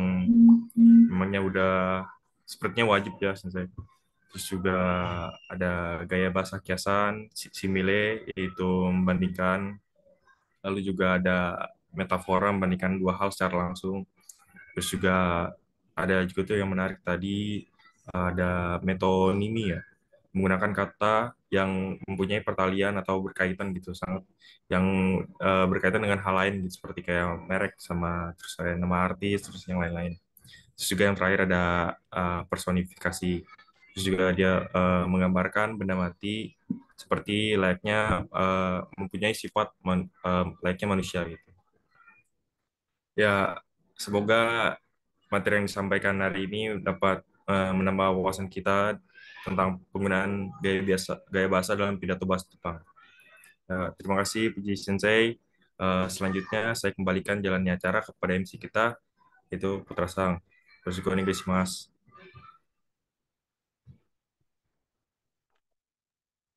memangnya udah sepertinya wajib ya, saya. Terus juga ada gaya bahasa kiasan, simile, yaitu membandingkan. Lalu juga ada metafora, membandingkan dua hal secara langsung. Terus juga ada juga tuh yang menarik tadi, ada metonimi ya, menggunakan kata yang mempunyai pertalian atau berkaitan gitu, sangat yang berkaitan dengan hal lain gitu, seperti kayak merek sama terus ada nama artis, terus yang lain-lain. Terus juga yang terakhir ada personifikasi. Terus juga dia menggambarkan benda mati seperti layaknya mempunyai sifat layaknya manusia gitu. Ya, semoga materi yang disampaikan hari ini dapat menambah wawasan kita tentang penggunaan gaya bahasa dalam pidato bahasa Jepang. Terima kasih Puji Sensei. Selanjutnya saya kembalikan jalannya acara kepada MC kita, yaitu Putra Sang. Yoshiko onegaishimasu.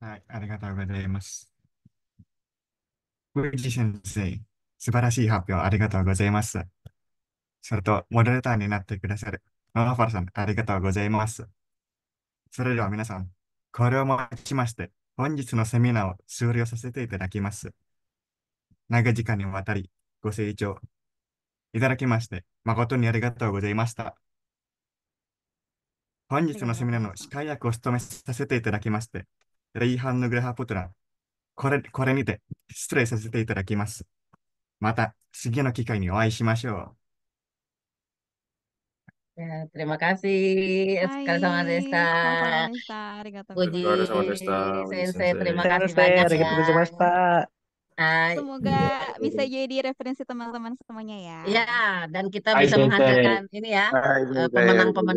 はい、ありがとうございます。藤先生、素晴らしい発表ありがとうございます。それと、モデレーターになってくださるノアファルさん、ありがとうございます。それでは皆さん、これをもちまして、本日のセミナーを終了させていただきます。長時間にわたりご清聴いただきまして、誠にありがとうございました。本日のセミナーの司会役を務めさせていただきまして、レイハンヌグレハプトラ、これにて失礼させていただきます。また次の機会にお会いしましょう。Ya, terima kasih. Sekali-sama Baik, Desta. sama-sama Desta. Arigatou Puji gozaimasu. Sensei, terima Sensei, kasih banyak ya. arigatou gozaimasu. Hai. Semoga bisa jadi referensi teman-teman semuanya ya. Ya, dan kita Hai bisa Sensei. menghasilkan ini ya, Hai, Sensei. pemenang-pemenang